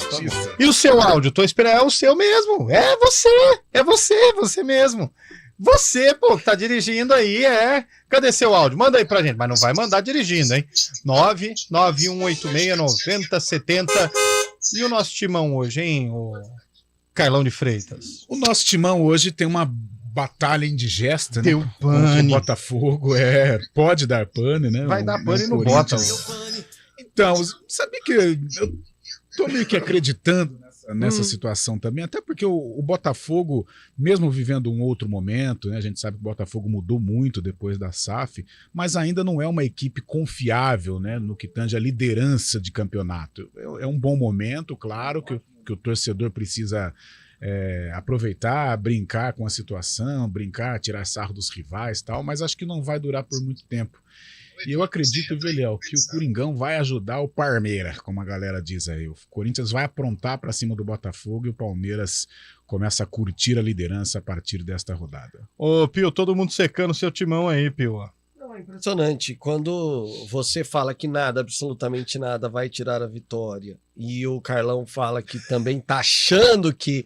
E o seu áudio? Tô esperando. É o seu mesmo. É você mesmo. Você, pô, que tá dirigindo aí, Cadê seu áudio? Manda aí pra gente. Mas não vai mandar dirigindo, hein? 991869070. E o nosso timão hoje, hein, o Carlão de Freitas? O nosso timão hoje tem uma batalha indigesta, Deu né? pane. O Botafogo pode dar pane, né? Vai dar pane no Corinthians. Bota. Então, sabe que eu tô meio que acreditando nessa situação também, até porque o Botafogo, mesmo vivendo um outro momento, né? A gente sabe que o Botafogo mudou muito depois da SAF, mas ainda não é uma equipe confiável, né? No que tange a liderança de campeonato. É um bom momento, claro, que o torcedor precisa aproveitar, brincar com a situação, tirar sarro dos rivais e tal, mas acho que não vai durar por muito tempo. E eu acredito, Velhel, que o Coringão vai ajudar o Palmeiras, como a galera diz aí. O Corinthians vai aprontar para cima do Botafogo e o Palmeiras começa a curtir a liderança a partir desta rodada. Ô, Pio, todo mundo secando seu timão aí, Pio. É impressionante. Quando você fala que nada, absolutamente nada, vai tirar a vitória, e o Carlão fala que também tá achando que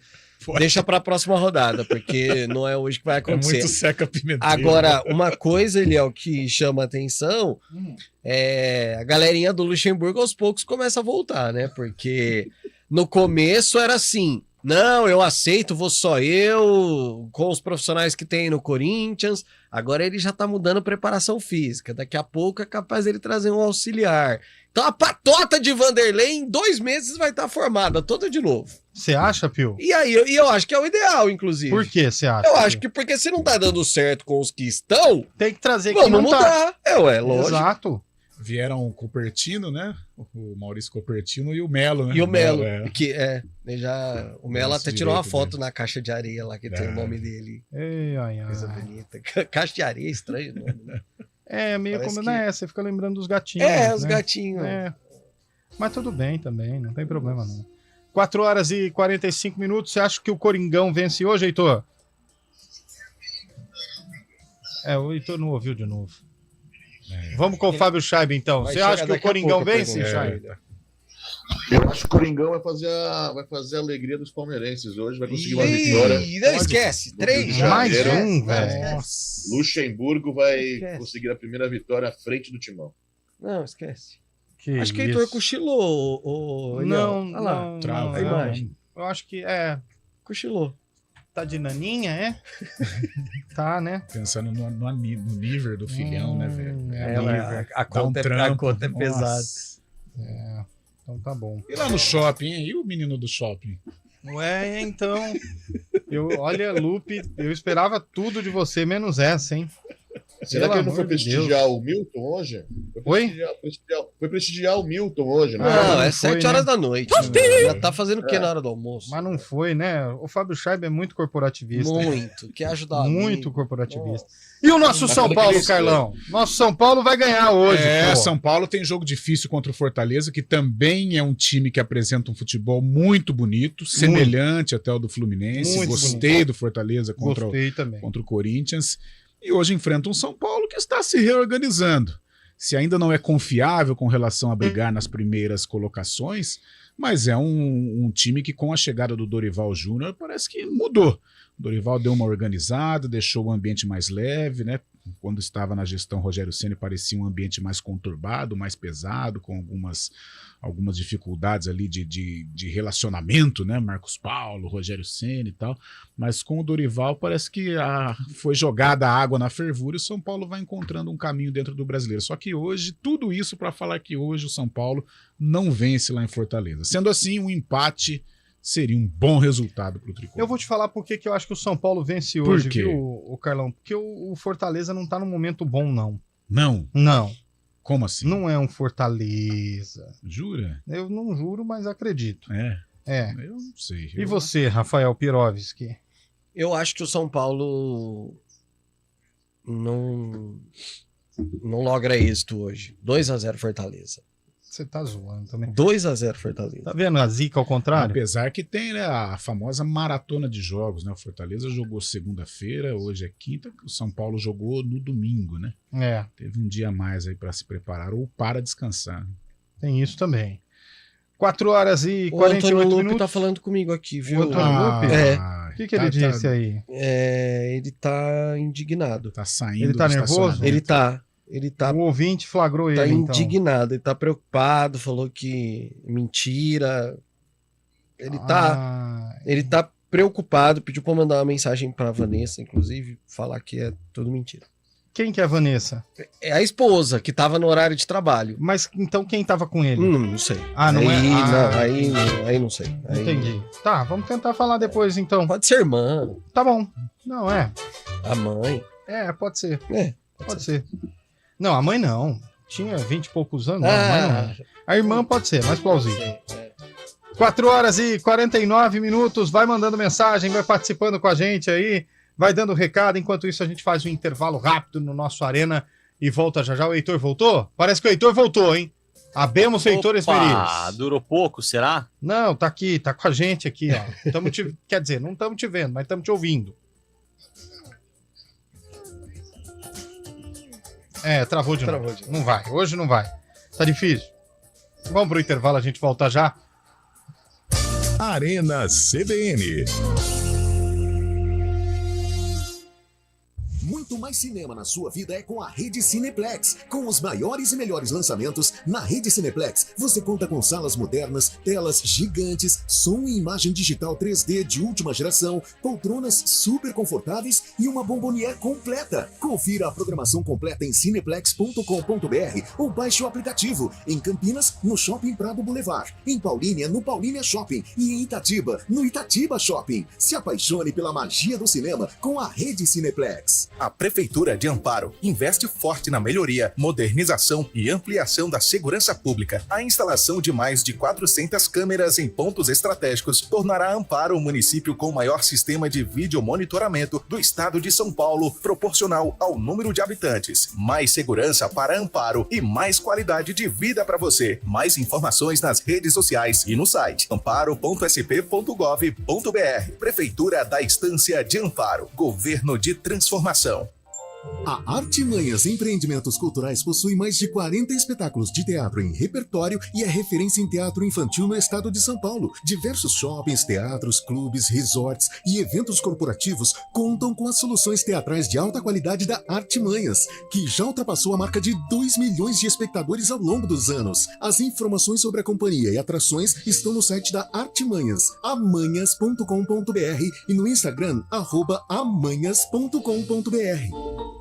deixa para a próxima rodada, porque não é hoje que vai acontecer. É muito seca pimenteiro. Agora, uma coisa, Eliel, que chama atenção é a galerinha do Luxemburgo aos poucos começa a voltar, né? Porque no começo era assim, não, eu aceito, vou só eu, com os profissionais que tem no Corinthians. Agora ele já tá mudando preparação física. Daqui a pouco é capaz ele trazer um auxiliar. Então a patota de Vanderlei em 2 meses vai estar formada toda de novo. Você acha, Pio? E aí, eu acho que é o ideal, inclusive. Por que você acha? Eu acho que porque se não tá dando certo com os que estão, tem que trazer quem não mudar. Tá. Lógico. Exato. Vieram o Cupertino, né? O Maurício Cupertino e o Melo, né? E o Melo, o Melo Nossa, até tirou uma direito foto dele. na caixa de areia lá, que tem o nome dele. Ai. Coisa bonita. Caixa de areia é estranho o nome, né? É, meio Parece como, que- né? Você fica lembrando dos gatinhos. Os né? gatinhos. Mas tudo bem também, não tem problema não. 4 horas e 45 minutos, você acha que o Coringão vence hoje, Heitor? O Heitor não ouviu de novo. Vamos com o Fábio Scheib, então. Vai Você chegar acha que o daqui a Coringão pouco a vence, pergunta. Scheib? Eu acho que o Coringão vai fazer a alegria dos palmeirenses hoje, vai conseguir uma vitória. Não esquece, 3 já. Mais Janeiro. um, velho. Luxemburgo vai Esquece. conseguir a primeira vitória à frente do Timão. Não, esquece. Que Acho que o isso. Heitor cochilou. Não, Olha lá. não, Trava, não, a imagem. Eu acho que Cochilou. Tá de naninha, é? Tá, né? Pensando no nível do filhão, né, velho? A conta é pesada. Então tá bom. E lá no shopping, hein? E o menino do shopping? Então. Olha, Lupe, eu esperava tudo de você, menos essa, hein? Será que ele não foi prestigiar o Milton hoje? Foi prestigiar o Milton hoje, né? Não, é 7 horas da noite. Já tá fazendo o que na hora do almoço? Mas não foi, né? O Fábio Scheibe é muito corporativista. Muito. Quer ajudar muito corporativista. E o nosso São Paulo, Carlão? Nosso São Paulo vai ganhar hoje. São Paulo tem jogo difícil contra o Fortaleza, que também é um time que apresenta um futebol muito bonito, semelhante até ao do Fluminense. Muito Gostei bonito. do Fortaleza contra o Corinthians. E hoje enfrenta um São Paulo que está se reorganizando. Se ainda não é confiável com relação a brigar nas primeiras colocações, mas é um time que, com a chegada do Dorival Júnior, parece que mudou. O Dorival deu uma organizada, deixou o ambiente mais leve, né? Quando estava na gestão Rogério Ceni parecia um ambiente mais conturbado, mais pesado, com algumas dificuldades ali de relacionamento, né? Marcos Paulo, Rogério Ceni e tal. Mas com o Dorival parece que foi jogada a água na fervura e o São Paulo vai encontrando um caminho dentro do Brasileiro. Só que hoje, tudo isso para falar que hoje o São Paulo não vence lá em Fortaleza. Sendo assim, um empate seria um bom resultado para o Tricolor. Eu vou te falar por que eu acho que o São Paulo vence hoje, viu, o Carlão? Porque o Fortaleza não tá num momento bom, não. Não? Não. Como assim? Não é um Fortaleza. Jura? Eu não juro, mas acredito. É. Eu não sei. E você, Rafael Pirovski? Eu acho que o São Paulo não logra êxito hoje. 2-0 Fortaleza. Você tá zoando também. 2-0 Fortaleza. Tá vendo a zica ao contrário? Apesar que tem, né, a famosa maratona de jogos, né? O Fortaleza jogou segunda-feira, hoje é quinta, o São Paulo jogou no domingo, né? Teve um dia a mais aí para se preparar ou para descansar. Tem isso também. 4h48 o Antônio Lupe minutos. Tá falando comigo aqui, viu? O Antônio Lupe? O que ele disse aí? Ele tá indignado. Tá saindo. Ele tá nervoso? Ele tá. O ouvinte flagrou tá ele, então. indignado, ele tá preocupado, falou que mentira. Ele tá preocupado, pediu pra mandar uma mensagem pra Vanessa, inclusive, falar que é tudo mentira. Quem que é a Vanessa? É a esposa, que tava no horário de trabalho. Mas então quem tava com ele? Não sei. Aí não sei. Entendi. Tá, vamos tentar falar depois, então. Pode ser irmã. Tá bom. Não, é. A mãe. Pode ser. Pode ser. Não, a mãe não. Tinha 20 e poucos anos. A mãe não. A irmã pode ser, mais plausível. 4h49 minutos. Vai mandando mensagem, vai participando com a gente aí. Vai dando recado. Enquanto isso, a gente faz um intervalo rápido no nosso Arena e volta já já. O Heitor voltou? Parece que o Heitor voltou, hein? Abemos o Heitor Esmeriz. Durou pouco, será? Não, tá aqui, tá com a gente aqui, ó. Quer dizer, não estamos te vendo, mas estamos te ouvindo. Travou de novo. Não vai, hoje não vai. Tá difícil. Vamos pro intervalo, a gente volta já. Arena CBN. Muito mais cinema na sua vida é com a Rede Cineplex. Com os maiores e melhores lançamentos, na Rede Cineplex você conta com salas modernas, telas gigantes, som e imagem digital 3D de última geração, poltronas super confortáveis e uma bombonière completa. Confira a programação completa em cineplex.com.br ou baixe o aplicativo. Em Campinas, no Shopping Prado Boulevard. Em Paulínia, no Paulínia Shopping. E em Itatiba, no Itatiba Shopping. Se apaixone pela magia do cinema com a Rede Cineplex. A Prefeitura de Amparo investe forte na melhoria, modernização e ampliação da segurança pública. A instalação de mais de 400 câmeras em pontos estratégicos tornará Amparo o município com o maior sistema de videomonitoramento do estado de São Paulo, proporcional ao número de habitantes. Mais segurança para Amparo e mais qualidade de vida para você. Mais informações nas redes sociais e no site amparo.sp.gov.br. Prefeitura da Estância de Amparo. Governo de Transformação. A Artimanhas Empreendimentos Culturais possui mais de 40 espetáculos de teatro em repertório e é referência em teatro infantil no estado de São Paulo. Diversos shoppings, teatros, clubes, resorts e eventos corporativos contam com as soluções teatrais de alta qualidade da Artimanhas, que já ultrapassou a marca de 2 milhões de espectadores ao longo dos anos. As informações sobre a companhia e atrações estão no site da Artimanhas, amanhas.com.br e no Instagram, @amanhas.com.br.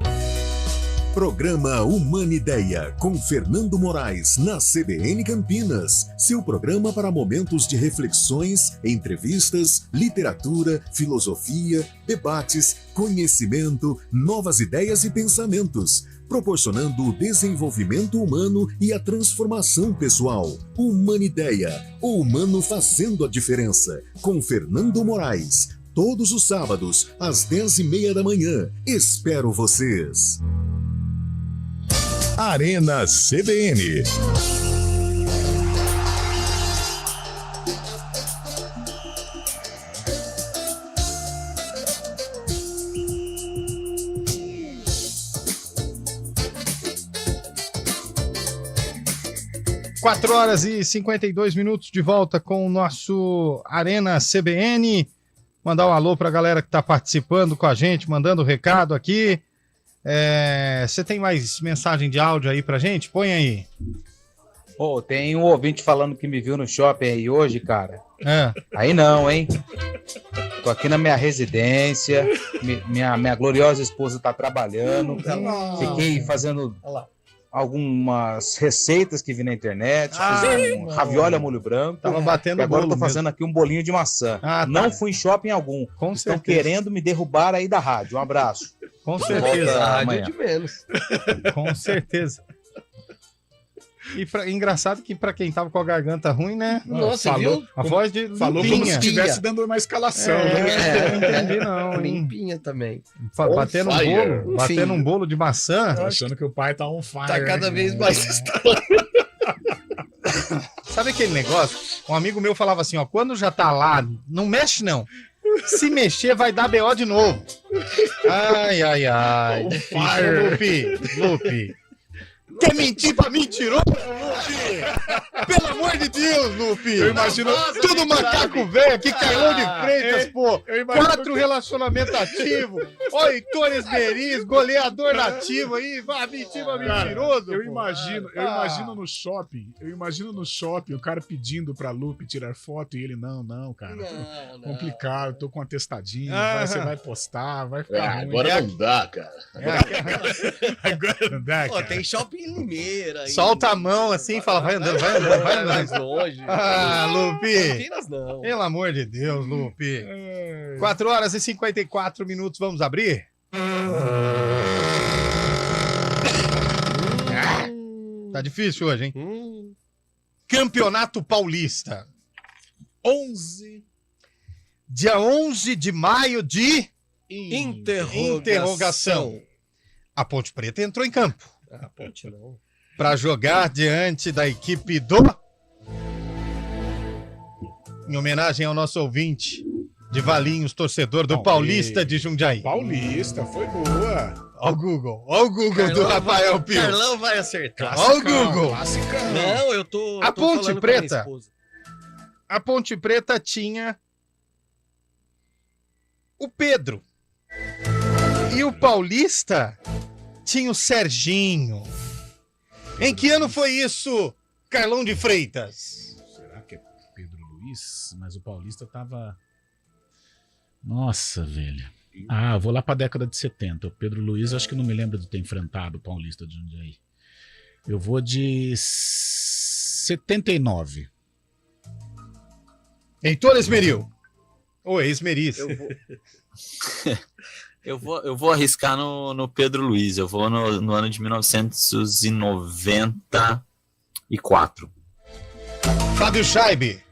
Programa Humanideia, com Fernando Moraes, na CBN Campinas. Seu programa para momentos de reflexões, entrevistas, literatura, filosofia, debates, conhecimento, novas ideias e pensamentos, proporcionando o desenvolvimento humano e a transformação pessoal. Humanideia, o humano fazendo a diferença, com Fernando Moraes. Todos os sábados, às 10h30 da manhã. Espero vocês. Arena CBN. Quatro horas e 52 minutos de volta com o nosso Arena CBN. Mandar um alô pra galera que tá participando com a gente, mandando recado aqui. Você tem mais mensagem de áudio aí pra gente? Põe aí. Pô, tem um ouvinte falando que me viu no shopping aí hoje, cara. Aí não, hein? Tô aqui na minha residência, minha gloriosa esposa tá trabalhando. Fiquei fazendo algumas receitas que vi na internet. Fiz um ravioli a molho branco. Tava batendo e agora bolo tô fazendo aqui um bolinho de maçã. Não fui em shopping algum. Com Estão certeza. querendo me derrubar aí da rádio. Um abraço. Com certeza. Volta Rádio amanhã. de menos. Com certeza. E engraçado que pra quem tava com a garganta ruim, né? Nossa, falou, viu? a voz de Falou como se limpinha. estivesse dando uma escalação. Não entendi não. hein? Limpinha também. Batendo um bolo de maçã. Tô achando que o pai tá on fire. Tá cada vez mais Sabe aquele negócio? Um amigo meu falava assim, ó, quando já tá lá, não mexe não. Se mexer, vai dar BO de novo. Ai, ai, ai. Lupe. Quer mentir pra mentiroso, Lupe? Pelo amor de Deus, Lupe. Eu imagino... Tudo macaco velho aqui, Carlão de Freitas, pô. eu imagino 4 relacionamentos ativos. Ó, Heitor Esmeriz, goleador nativo aí. Vai mentir pra mentiroso. Eu imagino no shopping, o cara pedindo pra Lupe tirar foto e ele, não, cara. Não. Complicado, tô com um atestadinho, você vai postar, vai ficar ruim. Agora não dá, cara. Agora não dá, Pô, cara. tem shopping em Limeira. Solta a mão assim e fala, vai andando. Mais longe. Lupe. Campinas não. Pelo amor de Deus, Lupe. 4 horas e 54 minutos, vamos abrir? Tá difícil hoje, hein? Campeonato Paulista. Dia 11 de maio de... Interrogação. A Ponte Preta entrou em campo. A Ponte não. Para jogar diante da equipe do... Em homenagem ao nosso ouvinte de Valinhos, torcedor do Paulista de Jundiaí. Paulista, foi boa. Ó o Google do Rafael Pio. Carlão vai acertar. Ó o Google. Não, eu tô... A tô Ponte falando com a minha Preta. esposa. A Ponte Preta tinha o Pedro. E o Paulista tinha o Serginho. Em que ano foi isso, Carlão de Freitas? Será que é Pedro Luiz? Mas o Paulista tava... Nossa, velho. Eu vou lá pra década de 70. O Pedro Luiz, acho que não me lembro de ter enfrentado o Paulista de Jundiaí. Eu vou de 79. Heitor Esmeril. Ou Esmeriz. Eu vou arriscar no Pedro Luiz. Eu vou no ano de 1994. Fábio Scheibe.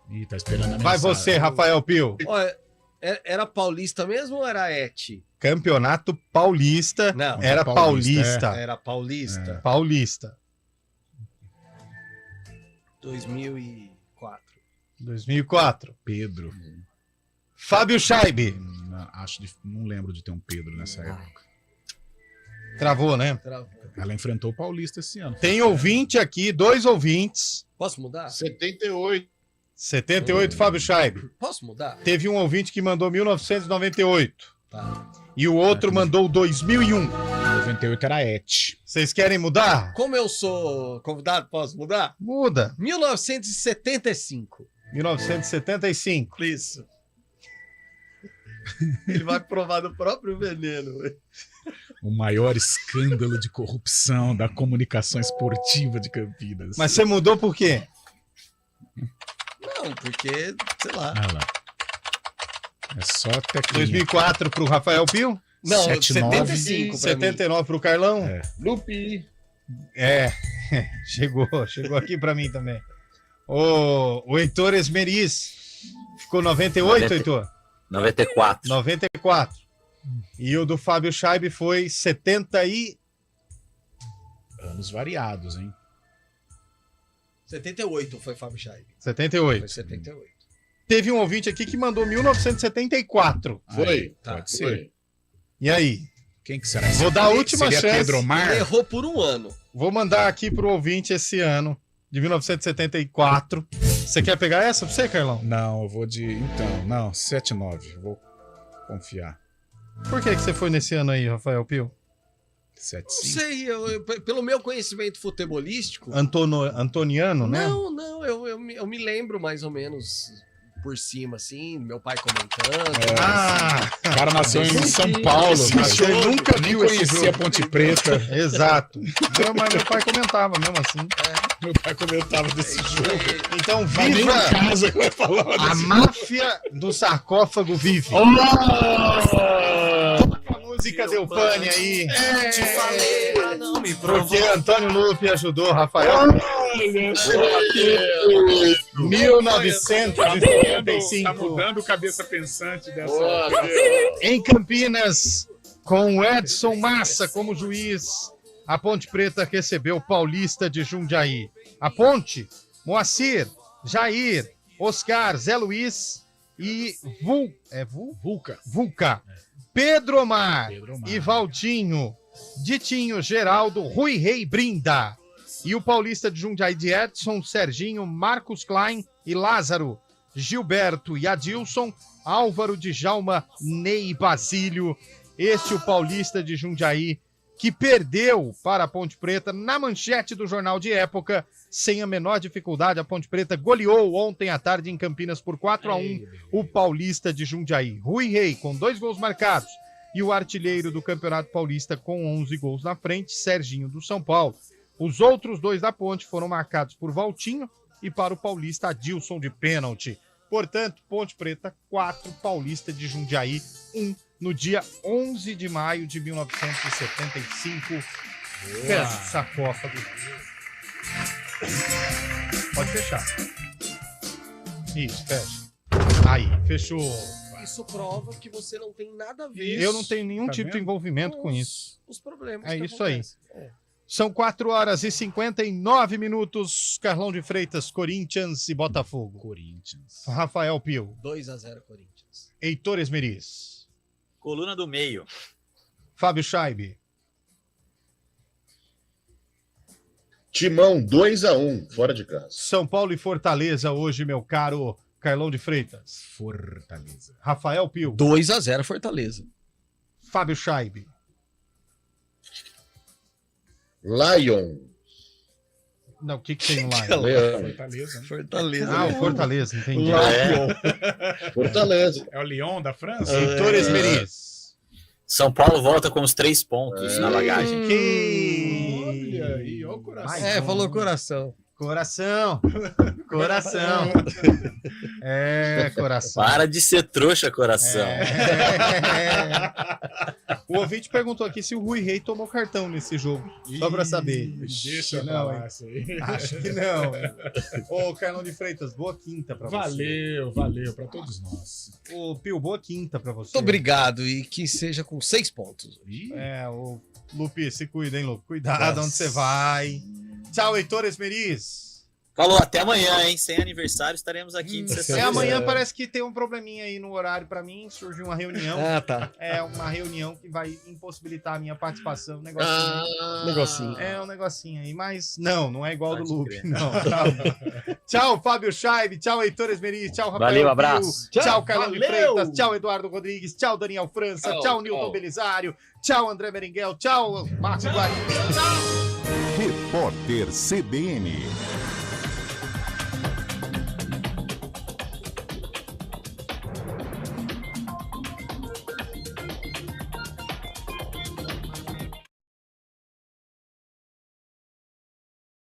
Ih, tá esperando a Vai mensagem. você, Rafael Pio. Olha, era paulista mesmo ou era Et? Campeonato Paulista. Não. Era Paulista. Era paulista. Paulista. 2004. Pedro. Fábio Scheibe. Não lembro de ter um Pedro nessa época. Travou, né? Travou. Ela enfrentou o Paulista esse ano. Tem ouvinte aqui, 2 ouvintes. Posso mudar? 78. 78, Fábio Scheibe. Posso mudar? Teve um ouvinte que mandou 1998. Tá. E o outro mandou 2001. 98 era Et. Vocês querem mudar? Como eu sou convidado, posso mudar? Muda. 1975. 1975. Isso. Ele vai provar do próprio veneno. O maior escândalo de corrupção da comunicação esportiva de Campinas. Mas você mudou por quê? Não, porque, sei lá. Ah lá. É só até 2004 pro Rafael Pio? Não, 79. 75 pra 79 pro Carlão? Lupi. Chegou aqui pra mim também. O Heitor Esmeriz ficou 98, Heitor? 94. 94. E o do Fábio Scheib foi 70 e... Anos variados, hein? 78 foi Fábio Scheib. 78. Foi 78. Teve um ouvinte aqui que mandou 1974. Foi. Pode Foi. ser. E aí? Quem que será? Vou dar a última Seria chance. Pedro Omar? Ele errou por um ano. Vou mandar aqui pro ouvinte esse ano, de 1974. Você quer pegar essa pra você, Carlão? Não, eu vou de... Então, não, 79. Vou confiar. Por que você foi nesse ano aí, Rafael Pio? 75. Não sei, pelo meu conhecimento futebolístico... Antoniano, né? Não, eu me lembro mais ou menos por cima, assim, meu pai comentando. O cara nasceu em São Paulo. Você nunca nem viu esse conhecia jogo. Ponte Preta. Exato. Mas meu pai comentava mesmo assim. Meu pai comentava desse jogo. Então, Mas nem viva em casa eu falava a desse máfia do sarcófago vive. A música deu pane aí. Te falei, mas não me Porque Antônio Lupe ajudou Rafael. 1975. Tá mudando o cabeça pensante dessa. Em Campinas, com o Edson Massa como juiz, a Ponte Preta recebeu o Paulista de Jundiaí. A Ponte, Moacir, Jair, Oscar, Zé Luiz e Vulca. Pedro Omar e Valdinho, Ditinho, Geraldo, Rui Rei Brinda. E o Paulista de Jundiaí de Edson, Serginho, Marcos Klein e Lázaro, Gilberto e Adilson, Álvaro, Djalma, Ney e Basílio. Este o Paulista de Jundiaí, que perdeu para a Ponte Preta na manchete do Jornal de Época. Sem a menor dificuldade, a Ponte Preta goleou ontem à tarde em Campinas por 4-1 o Paulista de Jundiaí. Rui Rei com 2 gols marcados e o artilheiro do Campeonato Paulista com 11 gols na frente, Serginho do São Paulo. Os outros 2 da Ponte foram marcados por Valtinho e para o Paulista Adilson de pênalti. Portanto, Ponte Preta 4, Paulista de Jundiaí 1, no dia 11 de maio de 1975. Fecha sarcófago. Pode fechar. Isso, fecha. Aí, fechou. Isso prova que você não tem nada a ver. Eu não tenho nenhum tipo de envolvimento com isso. Os problemas É que isso aí. acontecem. São 4h59. Carlão de Freitas, Corinthians e Botafogo. Corinthians. Rafael Pio. 2-0 Corinthians. Heitor Esmeriz. Coluna do meio. Fábio Scheib. Timão 2-1, fora de casa. São Paulo e Fortaleza hoje, meu caro Carlão de Freitas. Fortaleza. Rafael Pio. 2-0 Fortaleza. Fábio Scheib. Lion. Não, o que tem lá? Leão. Fortaleza. Né? Fortaleza. Ah, o Fortaleza, entendi. Fortaleza. É o Lyon da França? Heitor Esmeriz. São Paulo volta com os 3 pontos na bagagem. Olha aí, olha o coração. Falou coração. Coração. Coração. Para de ser trouxa, coração. O ouvinte perguntou aqui se o Rui Rei tomou cartão nesse jogo. Só pra saber. Deixa eu não, falar isso aí. Acho que não. Ô, Carlão de Freitas, boa quinta pra você. Valeu pra todos nós. Ô, Pio, boa quinta pra você. Muito obrigado e que seja com 6 pontos. O Lupe, se cuida, hein, Lupe? Cuidado onde você vai. Tchau, Heitor Esmeriz. Falou, até amanhã, hein? Sem aniversário estaremos aqui de sexta-feira. Amanhã parece que tem um probleminha aí no horário pra mim. Surgiu uma reunião. Tá. É uma reunião que vai impossibilitar a minha participação. Um negocinho. Negocinho. É um negocinho aí, mas não é igual do Lupe. Não. Tchau, Fábio Scheib. Tchau, Heitor Esmeriz. Tchau, Rafael. Valeu, abraço. Tchau, Carlão de Freitas. Tchau, Eduardo Rodrigues. Tchau, Daniel França. Tchau, Nilton Belisário. Tchau, André Merenguel. Tchau, Márcio Guarini. Tchau. Repórter CBN.